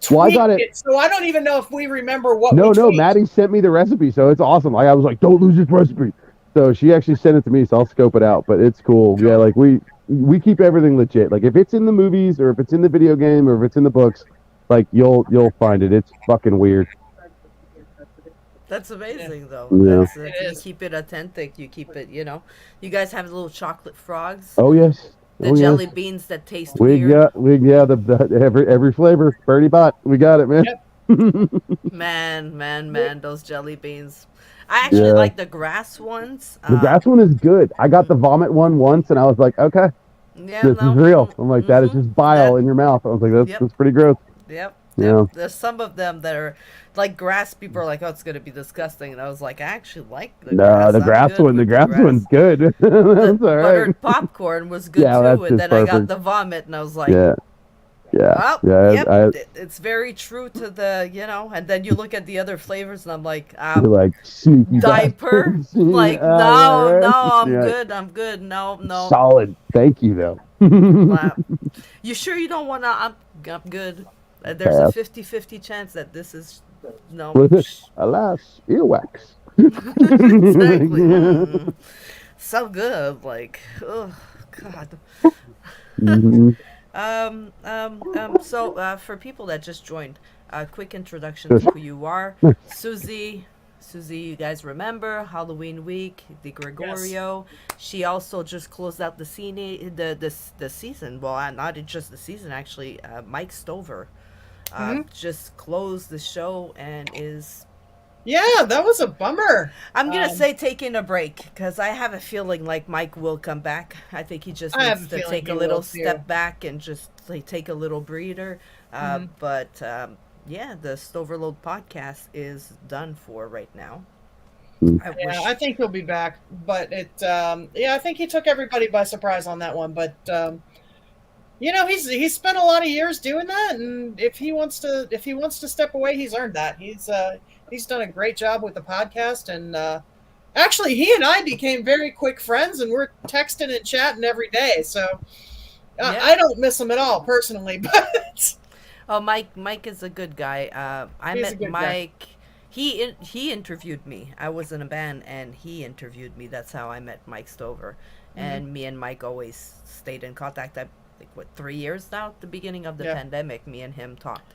well, I got it. So I don't even know if we remember what. No, Maddie sent me the recipe, so it's awesome. Like, I was like, don't lose this recipe. So she actually sent it to me, so I'll scope it out. But it's cool. Yeah, like we keep everything legit. Like, if it's in the movies or if it's in the video game or if it's in the books, like you'll find it. It's fucking weird. That's amazing, though. Yeah. You keep it authentic. You keep it, You guys have little chocolate frogs. Oh, yes. The jelly beans that taste weird. The every flavor. Bertie Bot. We got it, man. Yep. man, those jelly beans. I actually like the grass ones. The grass one is good. I got the vomit one once, and I was like, okay, this is real. I'm like, that is just bile in your mouth. I was like, that's pretty gross. Yep. Yeah. There's some of them that are like grass. People are like, "Oh, it's gonna be disgusting," and I was like, "I actually like the grass." The grass one. The grass one's good. That's the all right. Buttered popcorn was good too, and then I got the vomit, and I was like, it's very true to the, and then you look at the other flavors, and I'm like, you're like, diaper, like, no, I'm good, no. Solid. Thank you though. You sure you don't want to? I'm good. There's a 50-50 chance that this is no. Alas, earwax. Exactly. So good, like, oh God. So for people that just joined, quick introduction to who you are. Suzie, you guys remember Halloween week, the Gregorio. Yes. She also just closed out the season. Well, not just the season, actually. Mike Stover just closed the show and is. Yeah, that was a bummer. I'm going to say taking a break, because I have a feeling like Mike will come back. I think he just needs to take a little step back and just take a little breather. But the Stoverload podcast is done for right now. I think he'll be back. But I think he took everybody by surprise on that one. But, he's spent a lot of years doing that. And if he wants to step away, he's earned that. He's done a great job with the podcast, and actually, he and I became very quick friends, and we're texting and chatting every day. So I don't miss him at all personally, but Mike is a good guy. I met Mike he interviewed me. I was in a band, and he interviewed me. That's how I met Mike Stover, and me and Mike always stayed in contact. I like what 3 years now. At the beginning of the pandemic, me and him talked.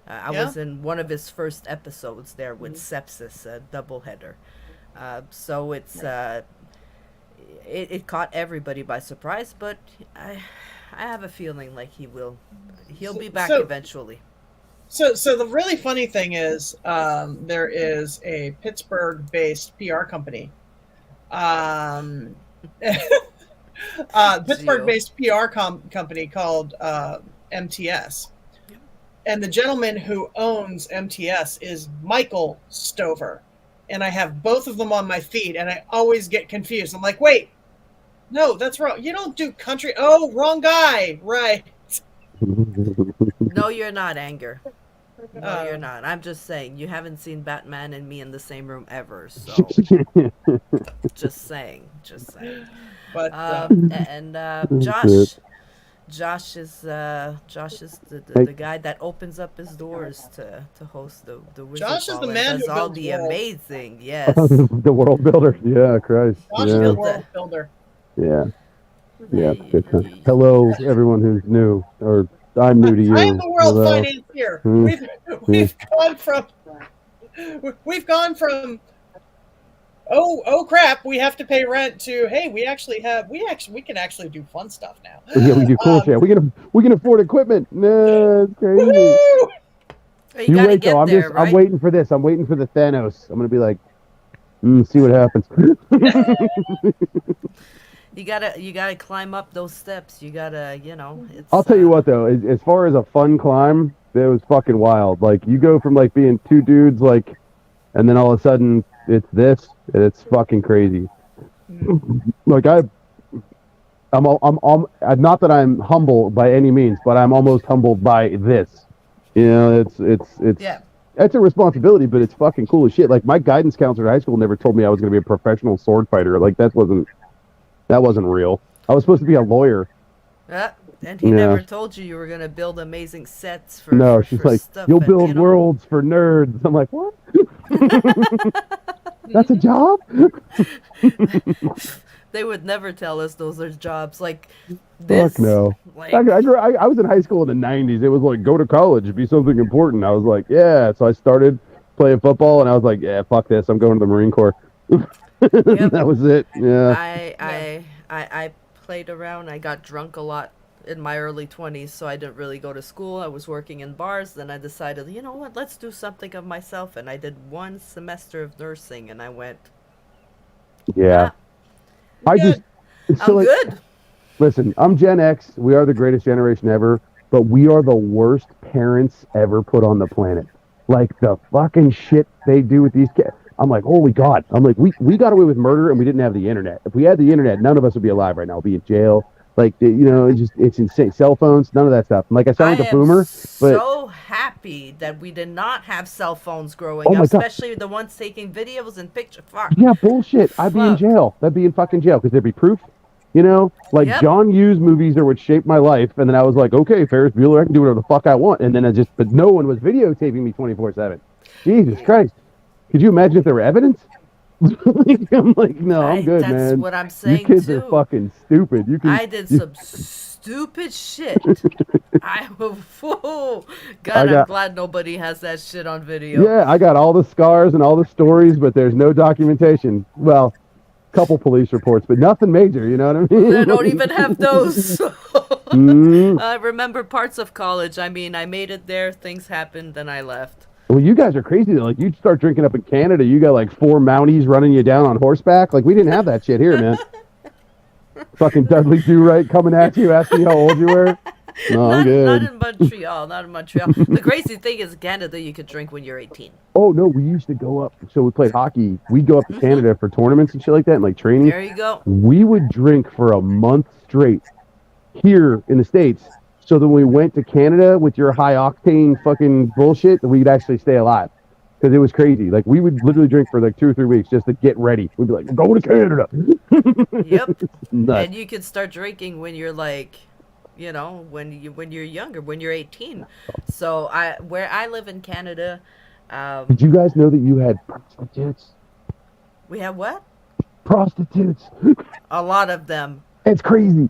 I was in one of his first episodes there with Sepsis, a doubleheader. So it caught everybody by surprise, but I have a feeling like he'll be back eventually. So the really funny thing is, there is a Pittsburgh-based PR company, Pittsburgh-based PR company called MTS, and the gentleman who owns MTS is Michael Stover, and I have both of them on my feed, and I always get confused. I'm like, wait, no, that's wrong. You don't do country. Oh, wrong guy, right? No, you're not, Anger. No, you're not. I'm just saying, you haven't seen Batman and me in the same room ever, so just saying. But Josh is the guy that opens up his doors to host the Wizard Josh is Ball the and man does who all builds the worlds. amazing, yes. The world builder. Yeah, Christ. Josh is the world builder. Yeah. Yeah. Good time. Hello, everyone who's new, or I'm new to you. I am the world Hello. financier. We've gone from oh crap, we have to pay rent to hey, we can actually do fun stuff now. Yeah, we do cool shit. We can afford equipment. No, it's crazy. Woo-hoo! You wait though. I'm waiting for this. I'm waiting for the Thanos. I'm gonna be like, see what happens. You gotta climb up those steps. You gotta, I'll tell you what though, as far as a fun climb, it was fucking wild. Like you go from like being two dudes, like, and then all of a sudden it's this, and it's fucking crazy. Like I'm not that I'm humble by any means, but I'm almost humbled by this. You know, it's It's a responsibility, but it's fucking cool as shit. Like my guidance counselor in high school never told me I was going to be a professional sword fighter. Like that wasn't real. I was supposed to be a lawyer. Yeah, and he never told you were going to build amazing sets for No, she's like, stuff you'll build worlds for nerds. I'm like, what? That's a job? They would never tell us those are jobs like this. Fuck no. Like, I was in high school in the 90s. It was like, go to college, be something important. I was like, yeah. So I started playing football, and I was like, yeah, fuck this. I'm going to the Marine Corps. That was it. Yeah. I played around. I got drunk a lot in my early 20s, so I didn't really go to school. I was working in bars. Then I decided, you know what, let's do something of myself. And I did 1 semester of nursing, and I went, yeah. I'm good. Listen, I'm Gen X. We are the greatest generation ever, but we are the worst parents ever put on the planet. Like the fucking shit they do with these kids. I'm like, holy God. I'm like, we got away with murder and we didn't have the internet. If we had the internet, none of us would be alive right now. We'd be in jail. Like, it's insane. Cell phones, none of that stuff. Like, I sound like a boomer, but so happy that we did not have cell phones growing up, especially the ones taking videos and pictures. Fuck. Yeah, bullshit. I'd be in jail. I'd be in fucking jail because there'd be proof. John Hughes movies are what shaped my life. And then I was like, okay, Ferris Bueller, I can do whatever the fuck I want. And then but no one was videotaping me 24/7. Jesus Christ. Could you imagine if there were evidence? I'm like, no, I'm good, man. That's what I'm saying, you kids too. are fucking stupid. I did some stupid shit. I'm glad nobody has that shit on video. Yeah, I got all the scars and all the stories, but there's no documentation. Well, couple police reports, but nothing major, you know what I mean? I don't even have those. I remember parts of college. I mean, I made it there, things happened, then I left. Well, you guys are crazy though. Like, you start drinking up in Canada, you got like 4 Mounties running you down on horseback. Like, we didn't have that shit here, man. Fucking Dudley Do-Right coming at you, asking how old you were. No, I'm good. Not in Montreal. The crazy thing is, Canada, you could drink when you're 18. Oh no, we used to go up. So we played hockey. We'd go up to Canada for tournaments and shit like that, and like training. There you go. We would drink for a month straight here in the States. So that when we went to Canada with your high octane fucking bullshit, we'd actually stay alive. Because it was crazy. Like, we would literally drink for like 2 or 3 weeks just to get ready. We'd be like, we're going to Canada. Yep. And you can start drinking when you're like, when you're younger, when you're 18. So where I live in Canada, Did you guys know that you had prostitutes? We have what? Prostitutes. A lot of them. It's crazy.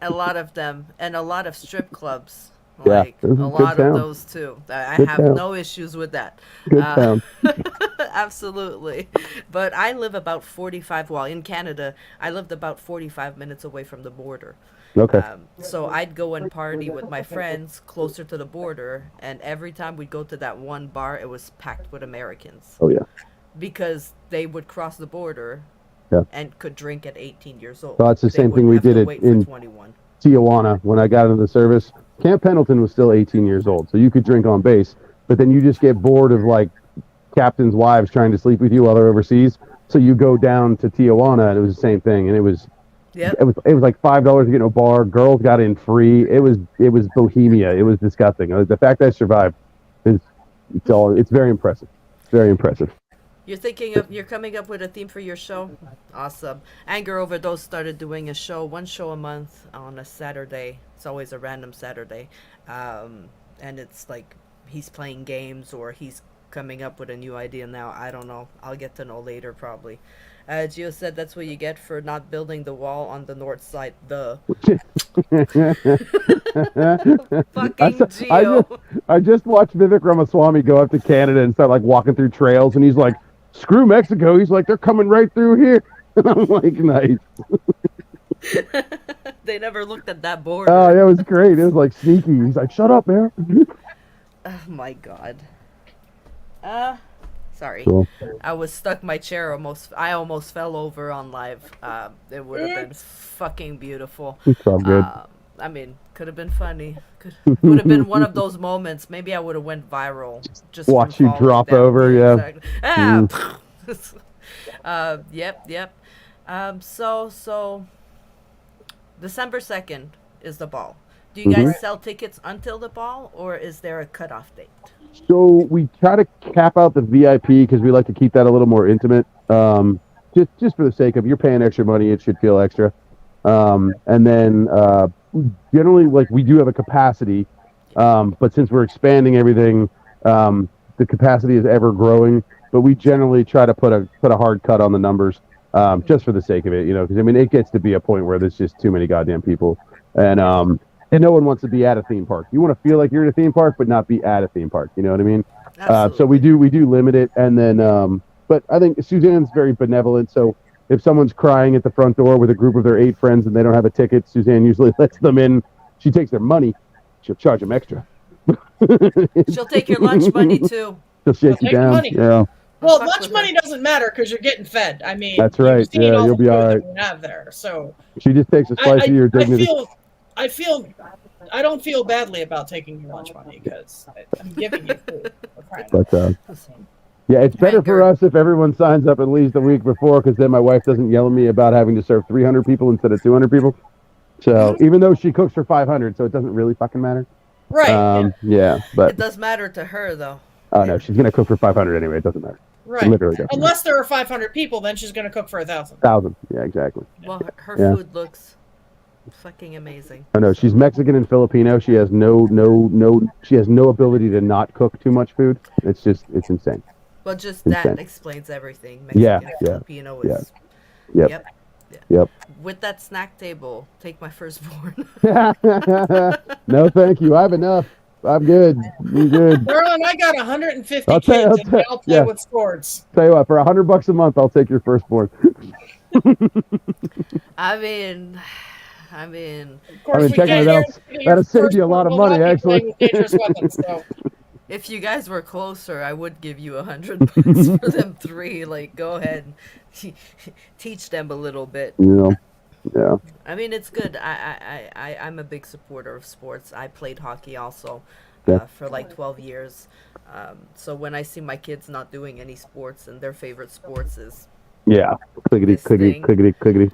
A lot of them, and a lot of strip clubs. Yeah, Like this is a a lot good of town. those too. I Good have town. no issues with that. Good town. Absolutely. But I live about 45, well, in Canada, I lived about 45 minutes away from the border. Okay. So I'd go and party with my friends closer to the border, and every time we'd go to that one bar, it was packed with Americans Oh yeah. because they would cross the border Yeah. and could drink at 18 years old. So that's the They same thing wouldn't we have to did wait in for 21. Tijuana when I got into the service. Camp Pendleton was still 18 years old, so you could drink on base, but then you just get bored of like captains' wives trying to sleep with you while they're overseas. So you go down to Tijuana, and it was the same thing, and it was Yep. it was like $5 to get in a bar. Girls got in free. It was bohemia. It was disgusting. The fact that I survived it's very impressive. Very impressive. You're coming up with a theme for your show? Awesome. Anger Overdose started doing one show a month on a Saturday. It's always a random Saturday. And it's like he's playing games or he's coming up with a new idea now. I don't know. I'll get to know later probably. Gio said that's what you get for not building the wall on the north side. Fucking Gio. I just watched Vivek Ramaswamy go up to Canada and start like walking through trails, and he's like, "Screw Mexico." He's like, "They're coming right through here," and I'm like, "Nice." They never looked at that border. Oh, yeah, it was great. It was like sneaky. He's like, "Shut up, man." Oh my god. Sorry. Cool. I was stuck my chair I almost fell over on live. It would have been fucking beautiful. It's all good. I mean, could have been funny. Would have been one of those moments. Maybe I would have went viral. Just Watch from you falling drop down. over, yeah. Exactly. Yep. So December 2nd is the ball. Do you guys sell tickets until the ball, or is there a cutoff date? So we try to cap out the VIP because we like to keep that a little more intimate. Just for the sake of you're paying extra money, it should feel extra. And then generally, like we do have a capacity, but since we're expanding everything, the capacity is ever growing. But we generally try to put a hard cut on the numbers, just for the sake of it, because I mean it gets to be a point where there's just too many goddamn people, and no one wants to be at a theme park. You want to feel like you're at a theme park, but not be at a theme park. You know what I mean? So we do limit it, and then but I think Suzanne's very benevolent. So if someone's crying at the front door with a group of their 8 friends and they don't have a ticket, Suzanne usually lets them in. She takes their money. She'll charge them extra. She'll take your lunch money too. She'll shake you down. Money. Yeah. Well, lunch money doesn't matter because you're getting fed. I mean, that's right. Yeah, you'll be all right. We have there, so she just takes a slice of your dignity. I don't feel badly about taking your lunch money because I'm giving you food. But yeah, it's better for us if everyone signs up at least a week before, because then my wife doesn't yell at me about having to serve 300 people instead of 200 people. So even though she cooks for 500, so it doesn't really fucking matter. Right. Yeah, but it does matter to her though. Oh no, she's gonna cook for 500 anyway. It doesn't matter. Right. Unless there are 500 people, then she's gonna cook for 1,000. 1,000. Yeah, exactly. Well, her food looks fucking amazing. I know she's Mexican and Filipino. She has no ability to not cook too much food. It's insane. Well, just that explains everything. Mexican, Filipino is. Yep. With that snack table, take my firstborn. No, thank you. I have enough. I'm good. I'm good. Darling, I got 150 kids and I'll play with sports. Tell you what, for $100 a month, I'll take your firstborn. I mean, of course, that'll save you a lot of money, actually. Weapons, so. If you guys were closer, I would give you $100 for them 3. Like, go ahead, teach them a little bit. Yeah. I mean, it's good. I'm a big supporter of sports. I played hockey also for like 12 years. So when I see my kids not doing any sports and their favorite sports is clickety.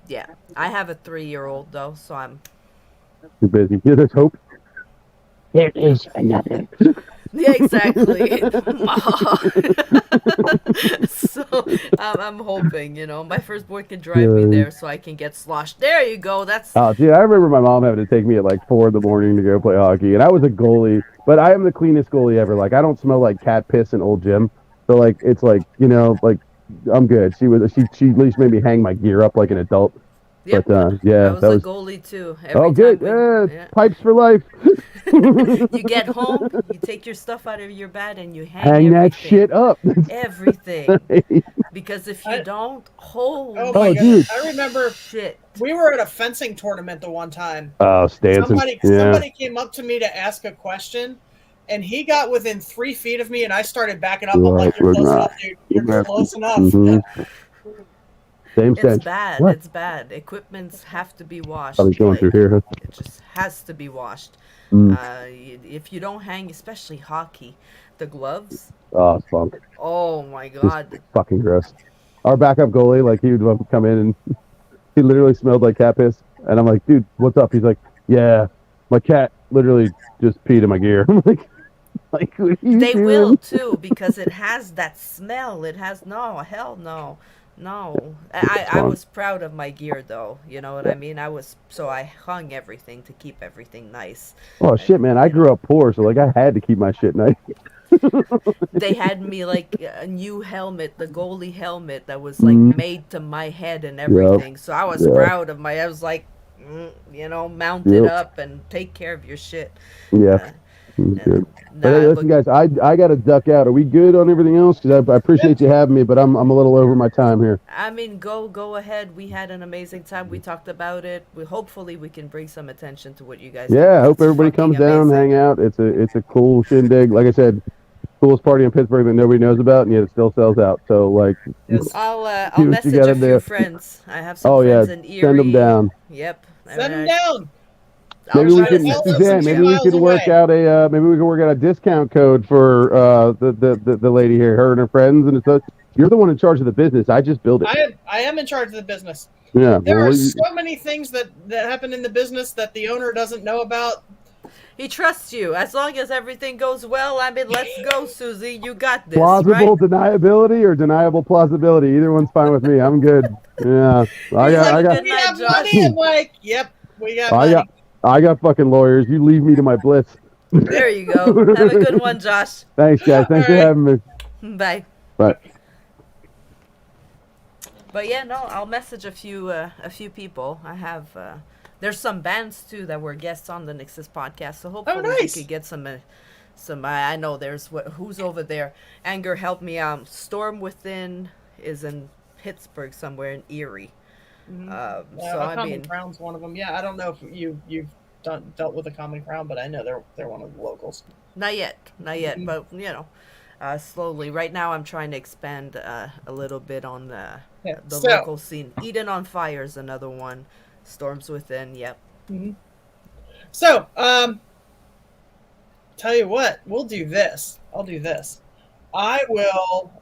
Yeah. I have a 3-year-old though, so I'm too busy. Yeah, there's hope. There is another. Yeah, exactly. So I'm hoping, my first boy can drive me there so I can get sloshed. There you go. That's Oh, dude, I remember my mom having to take me at like 4 in the morning to go play hockey, and I was a goalie, but I am the cleanest goalie ever. Like, I don't smell like cat piss in old gym, so like it's like like I'm good. She at least made me hang my gear up like an adult. yep. But I yeah, was that a was goalie too. oh Every time good. we, Yeah, yeah. pipes for life. You get home, you take your stuff out of your bed, and you hang Hang that everything. shit up. Everything. Because if you don't, Oh my Oh, holy goodness! dude. I remember shit. we were at a fencing tournament the one time. Oh, Stanton. Yeah. Somebody came up to me to ask a question, and he got within 3 feet of me, and I started backing up. I'm like, "You're close enough, dude. You're close enough." Mm-hmm. Same It's stench. bad. What? It's bad. Equipments have to be washed. I was going through Like, here. it just has to be washed. Mm. If you don't hang, especially hockey, the gloves. Oh, funk. Oh my Just god. fucking gross. Our backup goalie, like he would come in and he literally smelled like cat piss, and I'm like, dude, what's up? He's like, yeah, my cat literally just peed in my gear. I'm like, what are you They doing? will too because it has that smell. It has no hell no. No. I was proud of my gear though. You know what I mean? I hung everything to keep everything nice. Oh shit, man! I grew up poor, so like I had to keep my shit nice. They had me like a new helmet, the goalie helmet that was like made to my head and everything. So I was proud of I was like, mount it up and take care of your shit. Yeah. Good. But hey, listen, look, guys, I got to duck out. Are we good on everything else? Because I appreciate you having me, but I'm a little over my time here. I mean, go ahead. We had an amazing time. We talked about it. Hopefully we can bring some attention to what you guys. Yeah, I hope It's everybody comes down, hang out. It's a cool shindig. Like I said, coolest party in Pittsburgh that nobody knows about, and yet it still sells out. So like, I'll message a few friends. I have some friends in Erie. Send them down. Yep. Send them down. Maybe we can, Suzanne. Maybe we could work out a discount code for the lady here, her and her friends, and it's you're the one in charge of the business. I just build it. I am in charge of the business. Yeah, there are so many things that happen in the business that the owner doesn't know about. He trusts you. As long as everything goes well, I mean, let's go, Susie. You got this. Plausible deniability or deniable plausibility. Either one's fine with me. I'm good. Yeah, I got. We have money, and like, yep, we got money. I got fucking lawyers. You leave me to my bliss. There you go. Have a good one, Josh. Thanks, guys. Thanks for having me. Bye. Bye. But yeah, no, I'll message a few people. I have there's some bands too that were guests on the NYXUS podcast, so hopefully we could get some. I know there's who's over there. Anger, help me out. Storm Within is in Pittsburgh somewhere in Erie. So Common Crown's one of them. Yeah, I don't know if you've dealt with a Common Crown, but I know they're one of the locals. Not yet, but slowly. Right now, I'm trying to expand a little bit on the local scene. Eden on Fire is another one. Storms Within, yep. Mm-hmm. So, tell you what, we'll do this. I'll do this. I will.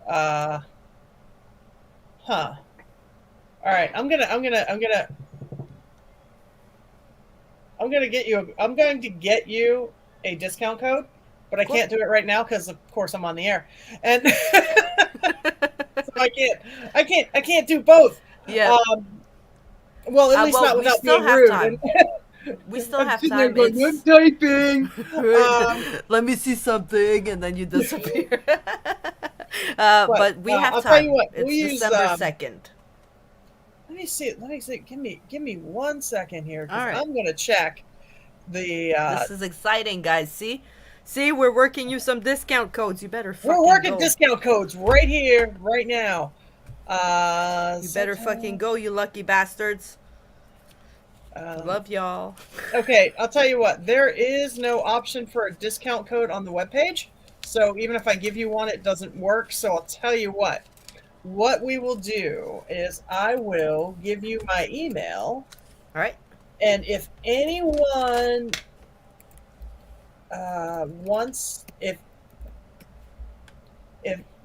All right, I'm going to get you a discount code, but I can't do it right now because of course I'm on the air. And so I can't do both. Yeah. Well, at least not without being rude. We still have time. I'm typing. Let me see something, and then you disappear. But we have time. I'll tell you what, it's December 2nd. Let me see. Give me 1 second here. All right. I'm gonna check the. This is exciting, guys. See, we're working you some discount codes. You better. We're working discount codes right here, right now. You better fucking go, you lucky bastards. Love y'all. Okay, I'll tell you what. There is no option for a discount code on the webpage, so even if I give you one, it doesn't work. So I'll tell you what. What we will do is I will give you my email. All right. And if anyone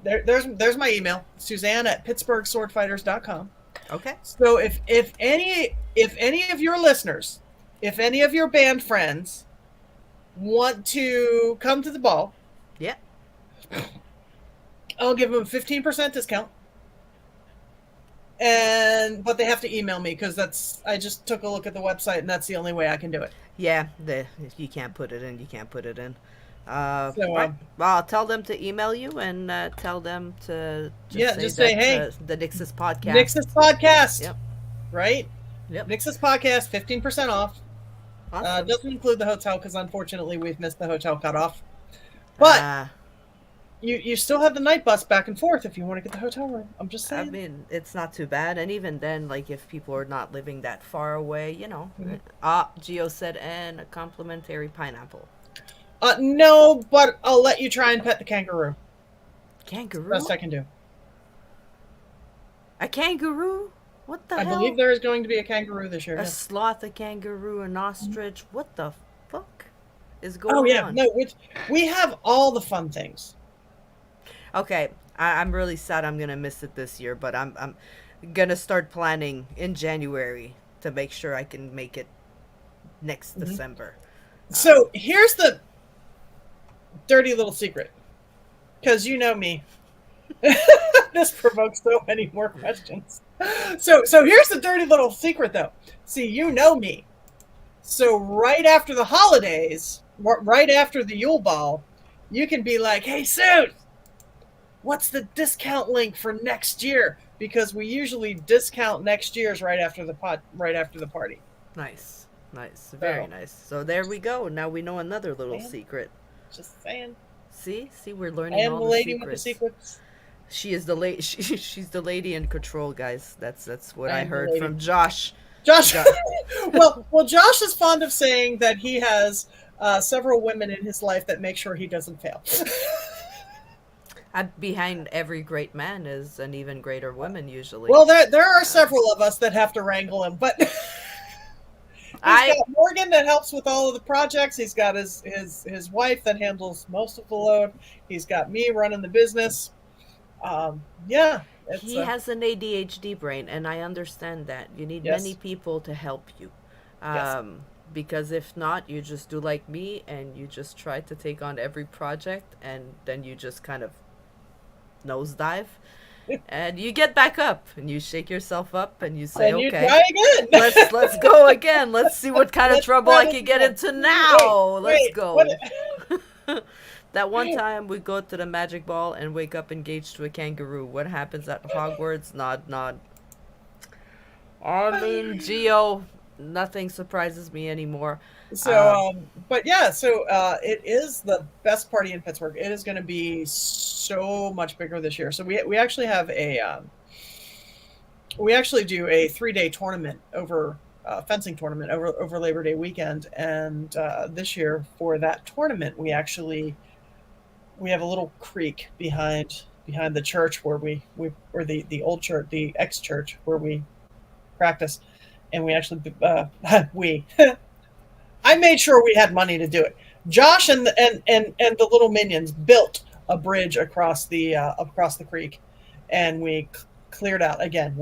there's my email, Suzanne@pittsburghswordfighters.com. Okay. So if any of your listeners, if any of your band friends want to come to the ball, Yeah. I'll give them a 15% discount. But they have to email me because I just took a look at the website and that's the only way I can do it. Yeah, if you can't put it in, you can't put it in. So, right. Well, I'll tell them to email you and tell them to just say, hey, the NYXUS podcast. NYXUS podcast. Yep. Right? Yep. NYXUS podcast, 15% off. Awesome. Doesn't include the hotel because unfortunately we've missed the hotel cutoff. But you still have the night bus back and forth if you want to get the hotel room. I'm just saying. I mean, it's not too bad. And even then, like, if people are not living that far away, you know. Mm-hmm. Gio said, and a complimentary pineapple. No, but I'll let you try and pet the kangaroo. Kangaroo? That's the best I can do. A kangaroo? What the hell? I believe there is going to be a kangaroo this year. A sloth, a kangaroo, an ostrich. What the fuck is going on? Oh, yeah. No, we have all the fun things. Okay, I'm really sad I'm going to miss it this year, but I'm going to start planning in January to make sure I can make it next December. So here's the dirty little secret, because you know me. This provokes so many more questions. So here's the dirty little secret, though. See, you know me. So right after the holidays, right after the Yule Ball, you can be like, "Hey, Suze, what's the discount link for next year?" Because we usually discount next year's right after the party. Nice. Very nice. So there we go. Now we know another little secret. Just saying. See, we're learning all the lady with the secrets. She is the lady. She's the lady in control, guys. That's what I heard from Josh. Josh. well, Josh is fond of saying that he has several women in his life that make sure he doesn't fail. Behind every great man is an even greater woman, usually. Well, there are several of us that have to wrangle him, but he's got Morgan that helps with all of the projects. He's got his wife that handles most of the load. He's got me running the business. He has an ADHD brain, and I understand that. You need many people to help you. Because if not, you just do like me, and you just try to take on every project, and then you just kind of nosedive. And you get back up, and you shake yourself up, and you say, and "Okay, try again. let's go again. Let's see what kind of trouble I can get into now. Let's go." That one time we go to the magic ball and wake up engaged to a kangaroo. What happens at Hogwarts? Nod. I mean, Gio, nothing surprises me anymore. So, it is the best party in Pittsburgh. It is going to be so much bigger this year. So we actually have we actually do a 3-day tournament fencing tournament over Labor Day weekend. And this year for that tournament, we have a little creek behind the church where or the old church, the ex-church where we practice. And we actually, I made sure we had money to do it. Josh and the little minions built a bridge across the creek, and we cleared out again.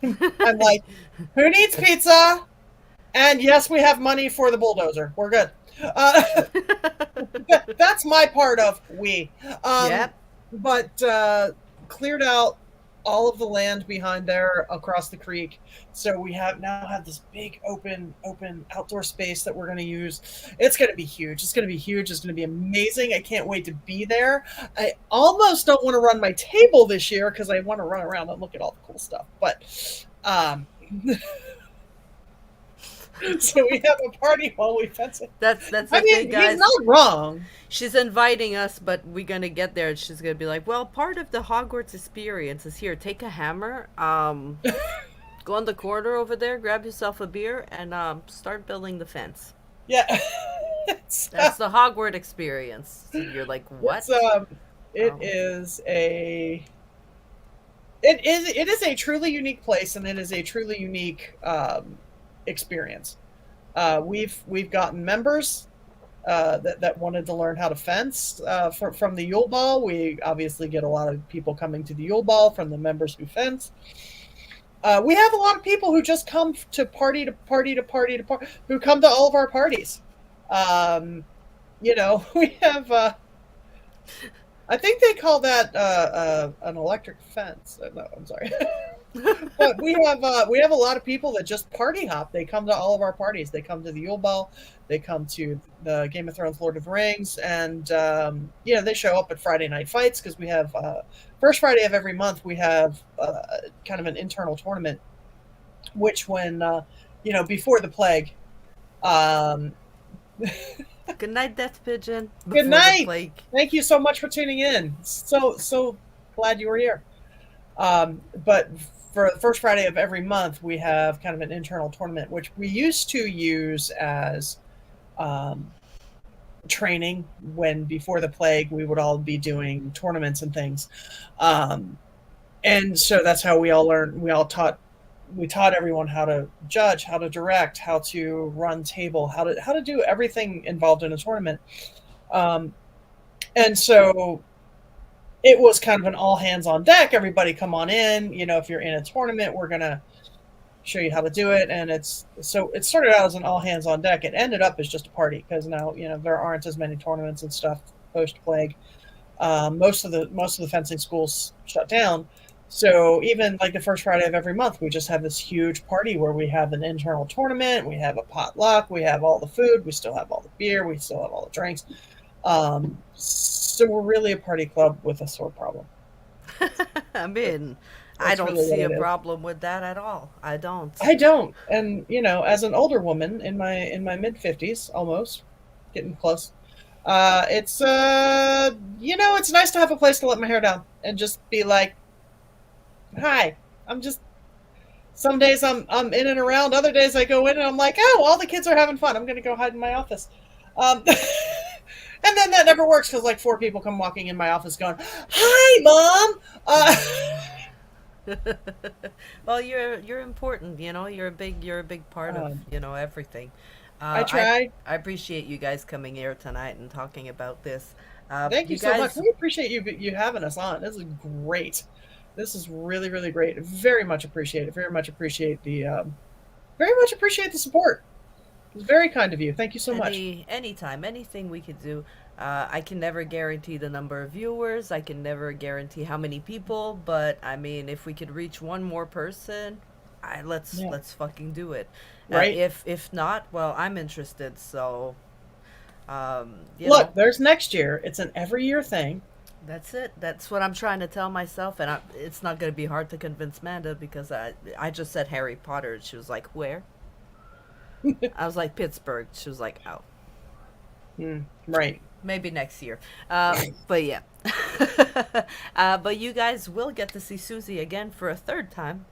I'm like, who needs pizza? And yes, we have money for the bulldozer. We're good. That's my part of But cleared out all of the land behind there across the creek. So we now have this big open outdoor space that we're going to use. It's going to be huge. It's going to be amazing. I can't wait to be there. I almost don't want to run my table this year because I want to run around and look at all the cool stuff. But so we have a party while we fence it. That's the thing, guys. He's not wrong. She's inviting us, but we're gonna get there, and she's gonna be like, "Well, part of the Hogwarts experience is here. Take a hammer, go in the corner over there, grab yourself a beer, and start building the fence." Yeah, that's the Hogwarts experience. So you're like, "What?" It is a truly unique place, and it is a truly unique experience. We've gotten members that wanted to learn how to fence from the Yule Ball. We obviously get a lot of people coming to the Yule Ball from the members who fence. We have a lot of people who just come to party, who come to all of our parties. We have I think they call that an electric fence. No, I'm sorry. But we have a lot of people that just party hop. They come to all of our parties. They come to the Yule Ball. They come to the Game of Thrones, Lord of the Rings, and they show up at Friday night fights because we have first Friday of every month we have kind of an internal tournament, which when before the plague. Um, Good night, Death Pigeon. Good Before the night. plague. Thank you so much for tuning in. So glad you were here. But for the first Friday of every month, we have kind of an internal tournament, which we used to use as training when before the plague, we would all be doing tournaments and things. And so that's how we all learned. We taught everyone how to judge, how to direct, how to run table, how to do everything involved in a tournament. And so it was kind of an all hands on deck. Everybody come on in. If you're in a tournament, we're going to show you how to do it. And it started out as an all hands on deck. It ended up as just a party because now, there aren't as many tournaments and stuff post plague. Most of the fencing schools shut down. So even like the first Friday of every month, we just have this huge party where we have an internal tournament. We have a potluck. We have all the food. We still have all the beer. We still have all the drinks. So we're really a party club with a sore problem. I mean, I don't really see what a it is. problem with that at all. I don't. And as an older woman in my mid 50s, almost getting close, it's it's nice to have a place to let my hair down and just be like, hi, some days I'm in and around, other days I go in and I'm like, oh, all the kids are having fun, I'm gonna go hide in my office. And then that never works because like 4 people come walking in my office going, hi, Mom. Well, you're important, you're a big part of everything. I try. I appreciate you guys coming here tonight and talking about this. Thank you so much. We appreciate you having us on. This is great. This is really, really great. Very much appreciate it. Very much appreciate the support. It's very kind of you. Thank you so much. Anytime, anything we could do. I can never guarantee the number of viewers. I can never guarantee how many people. But I mean, if we could reach one more person, let's fucking do it. Right. If not, well, I'm interested. So, look, there's next year. It's an every year thing. That's it. That's what I'm trying to tell myself, and it's not going to be hard to convince Manda because I just said Harry Potter, and she was like, "Where?" I was like, "Pittsburgh." She was like, "Oh, right, maybe next year." But yeah, but you guys will get to see Suzie again for a third time.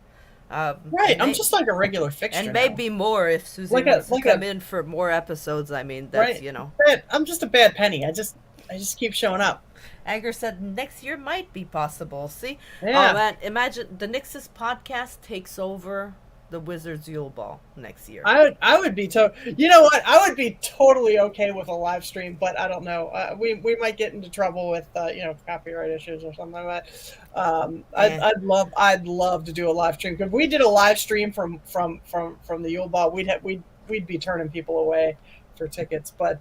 Right, I'm just like a regular fixture, and maybe more if Suzie wants to come in for more episodes. I mean, that's I'm just a bad penny. I just keep showing up. Anger said next year might be possible. See? Yeah. Oh man, imagine the NYXUS podcast takes over the Wizards Yule Ball next year. I would be you know what? I would be totally okay with a live stream, but I don't know. We might get into trouble with copyright issues or something like that. I'd love to do a live stream. If we did a live stream from the Yule Ball, we'd be turning people away for tickets, but.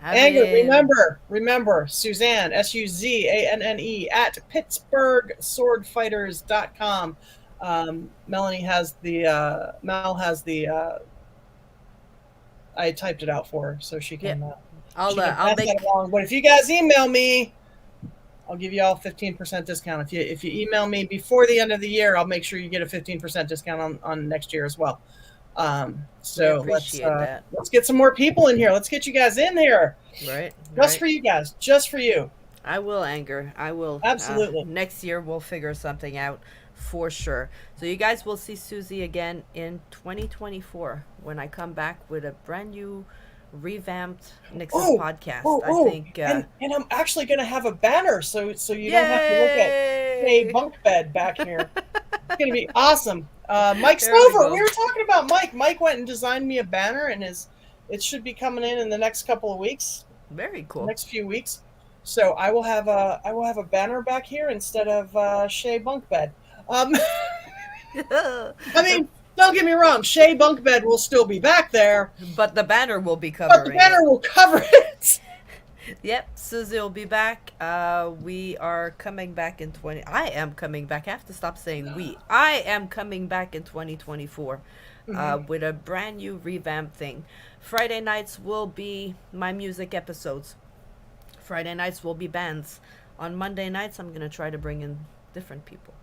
Anger, remember, Suzanne, SUZANNE at PittsburghSwordFighters.com. Melanie has Mel has I typed it out for her so she can. I'll make that along. But if you guys email me, I'll give you all 15% discount. If you email me before the end of the year, I'll make sure you get a 15% discount on next year as well. So let's get some more people in here. Let's get you guys in here. Right. For you guys. Just for you. I will, Anger. I will. Absolutely. Next year we'll figure something out for sure. So you guys will see Suzie again in 2024 when I come back with a brand new revamped NYXUS podcast. I think and I'm actually going to have a banner so you don't have to look at a bunk bed back here. It's going to be awesome. Mike Stover, we were talking about Mike. Mike went and designed me a banner, and it should be coming in the next couple of weeks. Very cool. Next few weeks. So I will have a banner back here instead of Shea bunk bed. I mean, don't get me wrong. Shea bunk bed will still be back there, but the banner will be covering. But the banner will cover it. Yep, Susie will be back. We are coming back in 20. I am coming back. I have to stop saying we. I am coming back in 2024 Mhm. with a brand new revamp thing. Friday nights will be my music episodes. Friday nights will be bands. On Monday nights, I'm going to try to bring in different people.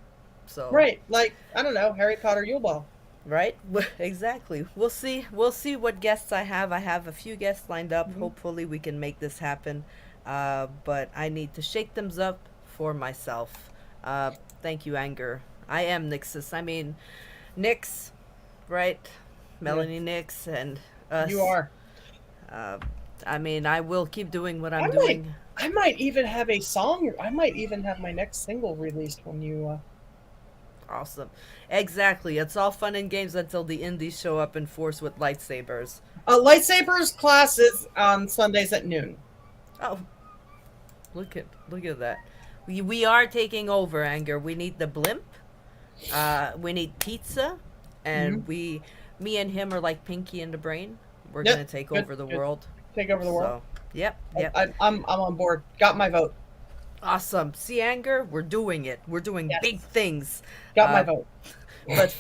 So, Right, like I don't know, Harry Potter Yule Ball. right? Exactly. We'll see. We'll see what guests I have. I have a few guests lined up. Mhm. Hopefully, we can make this happen. But I need to shake them up for myself. Uh, Thank you, Anger. I am NYXUS. I mean, Nyx, right? Yeah, Melanie Nyx and you us. are. Uh, I mean, I will keep doing what I I'm might, doing. I might even have a song. I might even have my next single released when you. Awesome. Exactly. It's all fun and games until the indies show up in force with lightsabers. Lightsabers class is on Sundays at noon. Oh, look at that. We are taking over, Anger. We need the blimp. We need pizza, Hmm. and me and him are like Pinky and the Brain. We're Yep, gonna take good, over the good. world. Take over the world. So, yep. I'm on board. Got my vote. Awesome. See, Anger, we're doing it. We're doing big Yes, things. got my Uh, vote. but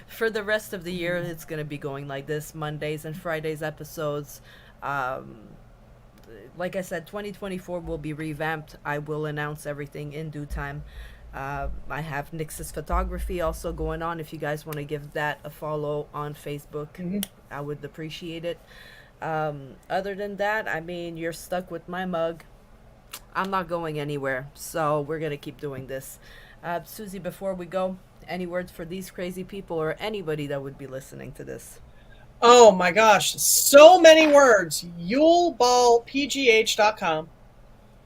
for the rest of the year, it's gonna be going like this: Mondays and Fridays episodes. Um, like I said, 2024 will be revamped. I will announce everything in due time. I have NYXUS photography also going on. If you guys want to give that a follow on Facebook, Hmm. I would appreciate it. Other than that, I mean, you're stuck with my mug. I'm not going anywhere, so we're gonna keep doing this. Susie, before we go, any words for these crazy people or anybody that would be listening to this? Oh my gosh, so many words. YuleBallPGH.com.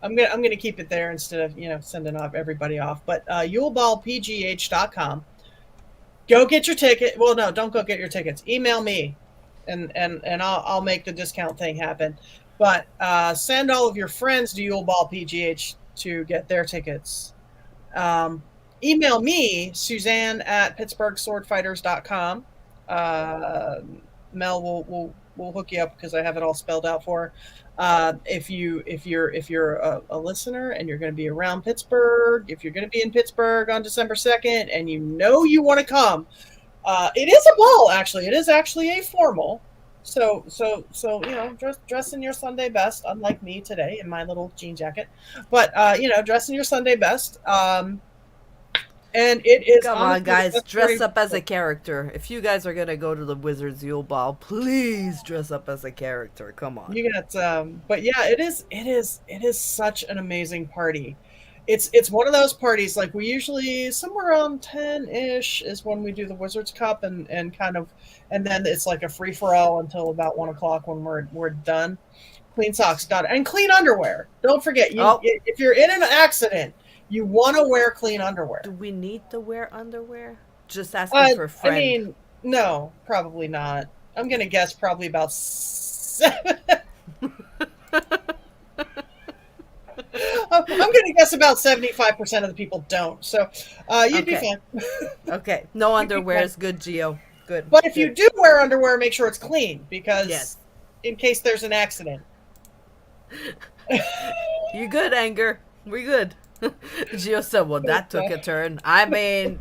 I'm gonna keep it there instead of sending off everybody off. But YuleBallPGH.com. Go get your ticket. Well, no, don't go get your tickets. Email me, and I'll make the discount thing happen. But send all of your friends to Yule Ball PGH to get their tickets. Um, Email me, Suzanne at PittsburghSwordfighters.com. Uh, Mel will hook you up because I have it all spelled out for her. If you're a listener and you're going to be around Pittsburgh, if you're going to be in Pittsburgh on December 2nd, and you want to come, it is a ball. Actually, it is actually a formal. So dress in your Sunday best. Unlike me today in my little jean jacket, but dress in your Sunday best. And it is Come on, honestly the guys, best party. dress up as a character. If you guys are gonna go to the Wizards Yule Ball, please dress up as a character. Come on. You got, but yeah, it is such an amazing party. It's one of those parties like we usually somewhere around 10-ish is when we do the Wizards Cup and kind of, and then it's like a free for all until about 1 o'clock when we're done. Clean socks, got it, and clean underwear. Don't forget, Oh, if you're in an accident, you want to wear clean underwear. do we need to wear underwear? Just asking for a I friend. mean, no, probably not. I'm gonna guess probably about seven. I'm gonna guess about 75% of the people don't. So, you'd be Okay. fine. Okay. No You'd be underwear fine. is good, Geo. Good. But if you Good. do wear underwear, make sure it's clean because Yes. in case there's an accident. You good, Anger? We good. Geo said, well, that took a turn. I mean,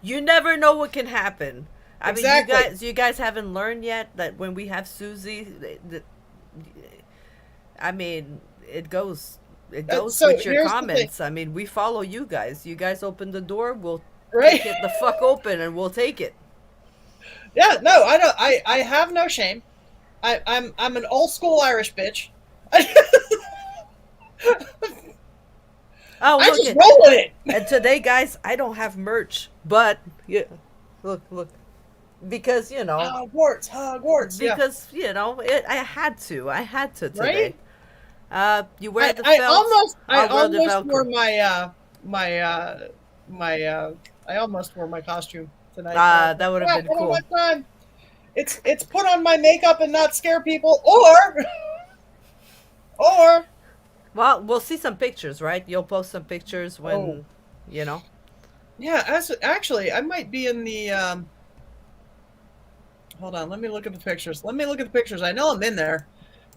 you never know what can happen. I mean, Exactly. you guys haven't learned yet that when we have Susie, I mean, it goes So with your here's the thing, comments. I mean, we follow you guys. You guys open the door, we'll right? kick it the fuck open and we'll take it. Yeah, no, I don't. I have no shame. I'm an old school Irish bitch. Oh, I look just it. roll with it. And today, guys, I don't have merch, but yeah, look, because Hogwarts. Yeah, because I had to today. right. You wear the I felt. almost I I'll wear the almost wore Velcro. my I almost wore my costume tonight. That would have Yeah, been put on cool. my time. It's put on my makeup and not scare people, or or Well, we'll see some pictures, right? You'll post some pictures when, oh you know. yeah. Actually, I might be in the. Hold on, let me look at the pictures. I know I'm in there.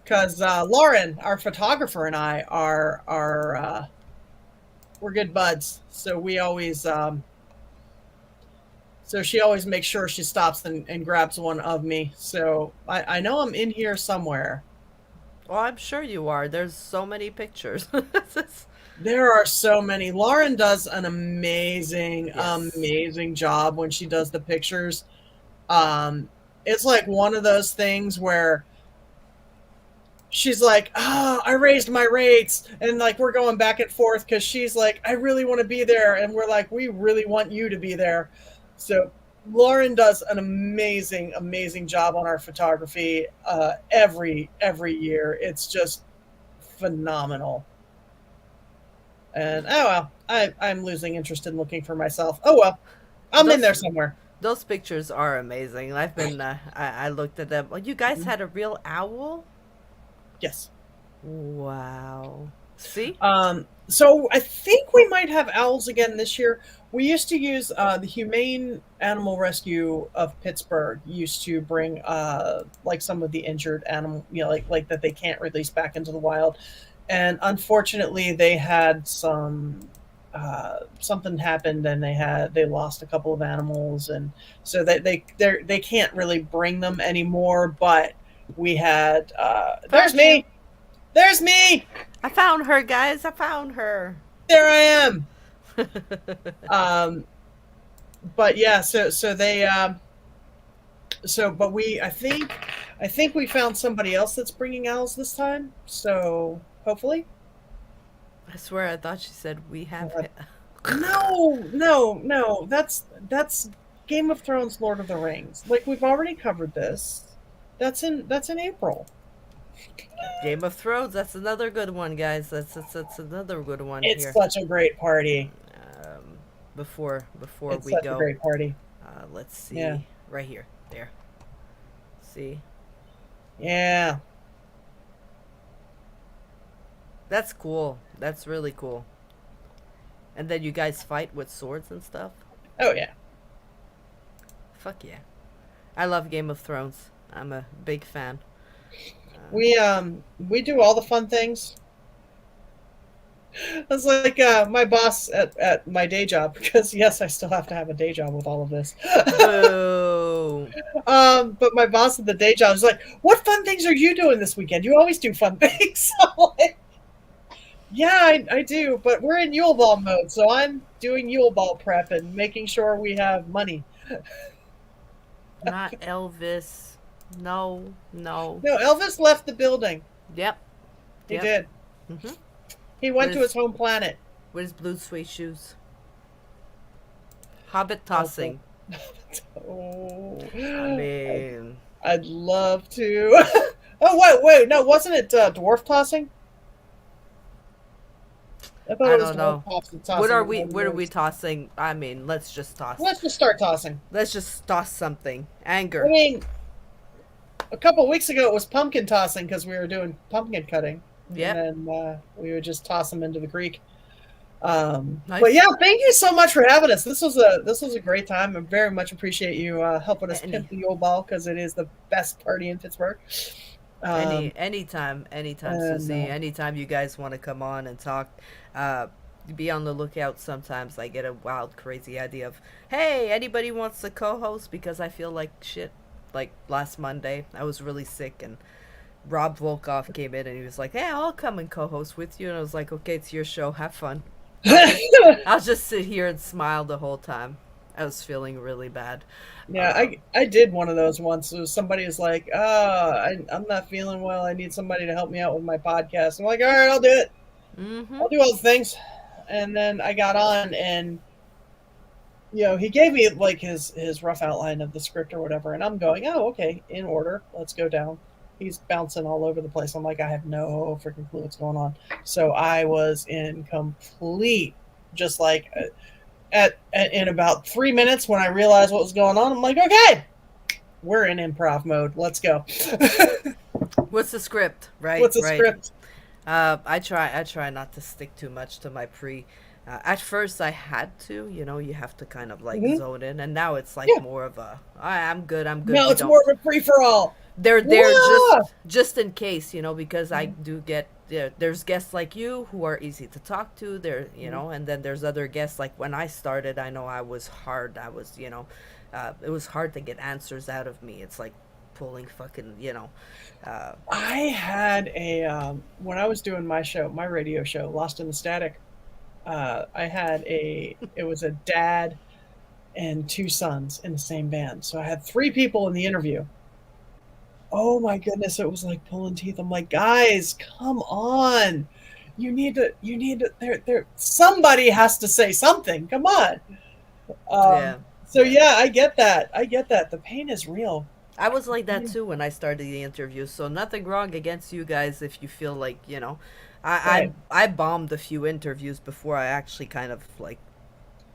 because Lauren, our photographer, and I are we're good buds. So we always so she always makes sure she stops and grabs one of me. So I know I'm in here somewhere. Well, I'm sure you are. There's so many pictures. There are so many. Lauren does an amazing, Yes. amazing job when she does the pictures. It's like one of those things where she's like, "Oh, I raised my rates," and like we're going back and forth because she's like, "I really want to be there," and we're like, "We really want you to be there." So Lauren does an amazing, amazing job on our photography every year. It's just phenomenal. And oh well, I'm losing interest in looking for myself. Oh well, I'm in Those there somewhere. those pictures are amazing. I've been I looked at them. Oh, you guys had a real owl? Yes. Wow. See? So I think we might have owls again this year. We used to use the Humane Animal Rescue of Pittsburgh used to bring like some of the injured animal, like that they can't release back into the wild, and unfortunately they had something happened and they lost a couple of animals, and so they can't really bring them anymore. But we had there's Found you. me. There's me. I found her, guys. I found her. There I am. Um, but yeah, so they but I think we found somebody else that's bringing owls this time. So hopefully, I swear I thought she said we have uh, no. That's Game of Thrones, Lord of the Rings. Like we've already covered this. That's in April. Game of Thrones. That's another good one, guys. That's another good one It's here. such a great party. Before It's we such a go, great party. let's Yeah, see. Right here. There. See. yeah. That's cool. That's really cool. And then you guys fight with swords and stuff. Oh yeah. Fuck yeah. I love Game of Thrones. I'm a big fan. We do all the fun things. It's like my boss at my day job, because yes, I still have to have a day job with all of this. Boo. But my boss at the day job is like, "What fun things are you doing this weekend? You always do fun things." I'm like, yeah, I do, but we're in Yule Ball mode, so I'm doing Yule Ball prep and making sure we have money. Not Elvis. No, no. No, Elvis left the building. Yep. He Yep. did. Mm-hmm. He went to his home planet. With his blue suede shoes. Hobbit Okay. tossing. Oh, I mean, I'd love to. Oh wait, no, wasn't it dwarf tossing? I thought I it was don't know. tossing. What are we tossing? I mean, let's just toss. Let's just start tossing. Let's just toss something. I Anger. mean, a couple of weeks ago it was pumpkin tossing because we were doing pumpkin cutting, Yep. and then we would just toss them into the creek. Nice. But yeah, thank you so much for having us. This was a great time. I very much appreciate you helping us pimp the Yule Ball, because it is the best party in Pittsburgh. Anytime, Susie. No. Anytime you guys want to come on and talk, uh, be on the lookout. Sometimes I get a wild, crazy idea of, hey, anybody wants to co-host, because I feel like shit. Like last Monday, I was really sick, and Rob Volkov came in and he was like, "Hey, I'll come and co-host with you." And I was like, "Okay, it's your show. Have fun." I'll just sit here and smile the whole time. I was feeling really bad. Yeah, I did one of those once. It was somebody was like, I'm not feeling well. I need somebody to help me out with my podcast. I'm like, all right, I'll do it. Mm-hmm. I'll do all the things. And then I got on, and he gave me like his rough outline of the script or whatever, and I'm going, oh, okay, in order. Let's go down. He's bouncing all over the place. I'm like, I have no freaking clue what's going on. So I was in complete, just like in about 3 minutes when I realized what was going on. I'm like, okay, we're in improv mode. Let's go. What's the script? Right. What's the right. script? I try not to stick too much to my pre. At first, I had to. You have to kind of like zone in, and now it's like more of a, I'm good. No, it's more of a free for all. they're there Yeah. just in case, because I do get, there's guests like you who are easy to talk to there, and then there's other guests like when I started, I know I was hard. I was, it was hard to get answers out of me. It's like pulling fucking, I had when I was doing my radio show, Lost in the Static. I had it was a dad and two sons in the same band, so I had three people in the interview. Oh my goodness, it was like pulling teeth. I'm like, guys, come on. You need to there somebody has to say something. Come on. yeah. So yeah, I get that. I get that. The pain is real. I was like that too when I started the interview. So nothing wrong against you guys if you feel like, I Right. I bombed a few interviews before I actually kind of like,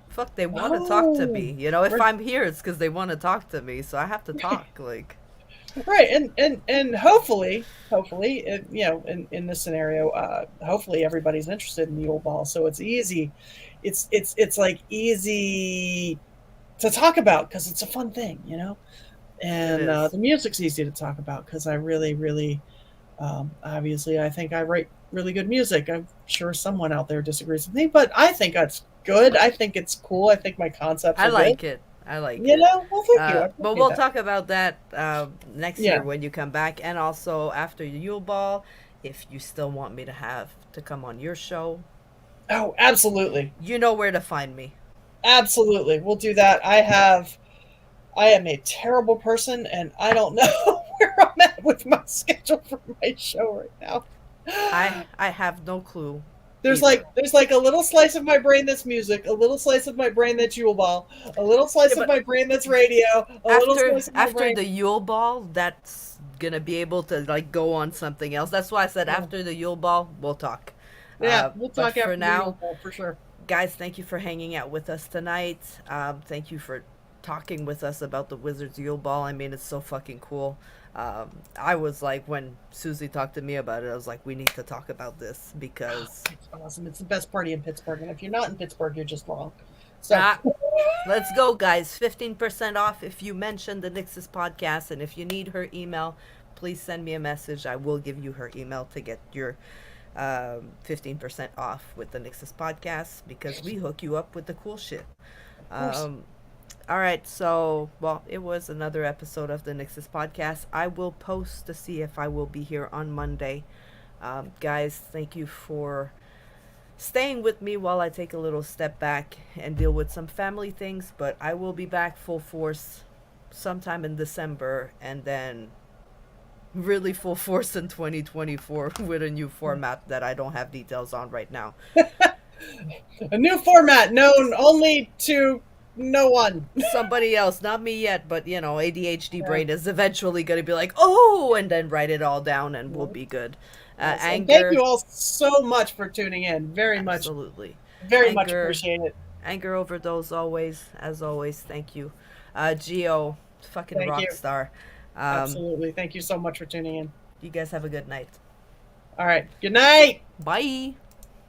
fuck, they want to talk to me. If Right. I'm here, it's because they want to talk to me. So I have to talk. Like, Right. And hopefully, in this scenario, hopefully everybody's interested in the Yule Ball, so it's easy. It's like easy to talk about because it's a fun thing. it And is. the music's easy to talk about because I really, really, obviously, I think I write really good music. I'm sure someone out there disagrees with me, but I think that's good. I think it's cool. I think my concepts I are good. like it. I like it. Well, thank you. I But appreciate we'll that. talk about that next year Yeah. when you come back, and also after Yule Ball, if you still want me to have to come on your show, Oh, absolutely. you know where to find me. Absolutely. We'll do that. I am a terrible person and I don't know where I'm at with my schedule for my show right now. I have no clue There's either. like a little slice of my brain that's music, a little slice of my brain that's Yule Ball, a little slice Yeah, of but my brain that's radio, a little slice of my after brain. the Yule Ball, that's gonna be able to like go on something else. That's why I said Yeah. after the Yule Ball, we'll talk. Yeah, we'll But talk for after the Yule now, Ball for sure. guys, thank you for hanging out with us tonight. Thank you for talking with us about the Wizards Yule Ball. I mean, it's so fucking cool. I was like, when Susie talked to me about it, I was like, we need to talk about this because It's awesome. It's the best party in Pittsburgh, and if you're not in Pittsburgh, you're just wrong. So ah, let's go, guys. 15% off if you mention the NYXUS podcast. And if you need her email, please send me a message. I will give you her email to get your 15% off with the NYXUS podcast because we hook you up with the cool shit. of course. All right, so, well, it was another episode of the NYXUS podcast. I will post to see if I will be here on Monday. Guys, thank you for staying with me while I take a little step back and deal with some family things, but I will be back full force sometime in December and then really full force in 2024 with a new format that I don't have details on right now. A new format known only to no one. Somebody else, not me yet, but ADHD brain is eventually going to be like, oh, and then write it all down and we'll be good. Yes, and thank Anger, you all so much for tuning in. absolutely. Very much Anger, appreciate it. anger overdose always, as always. Thank you. Geo, fucking Thank rock you. star. Absolutely. Thank you so much for tuning in. You guys have a good night. All right. Good night. Bye.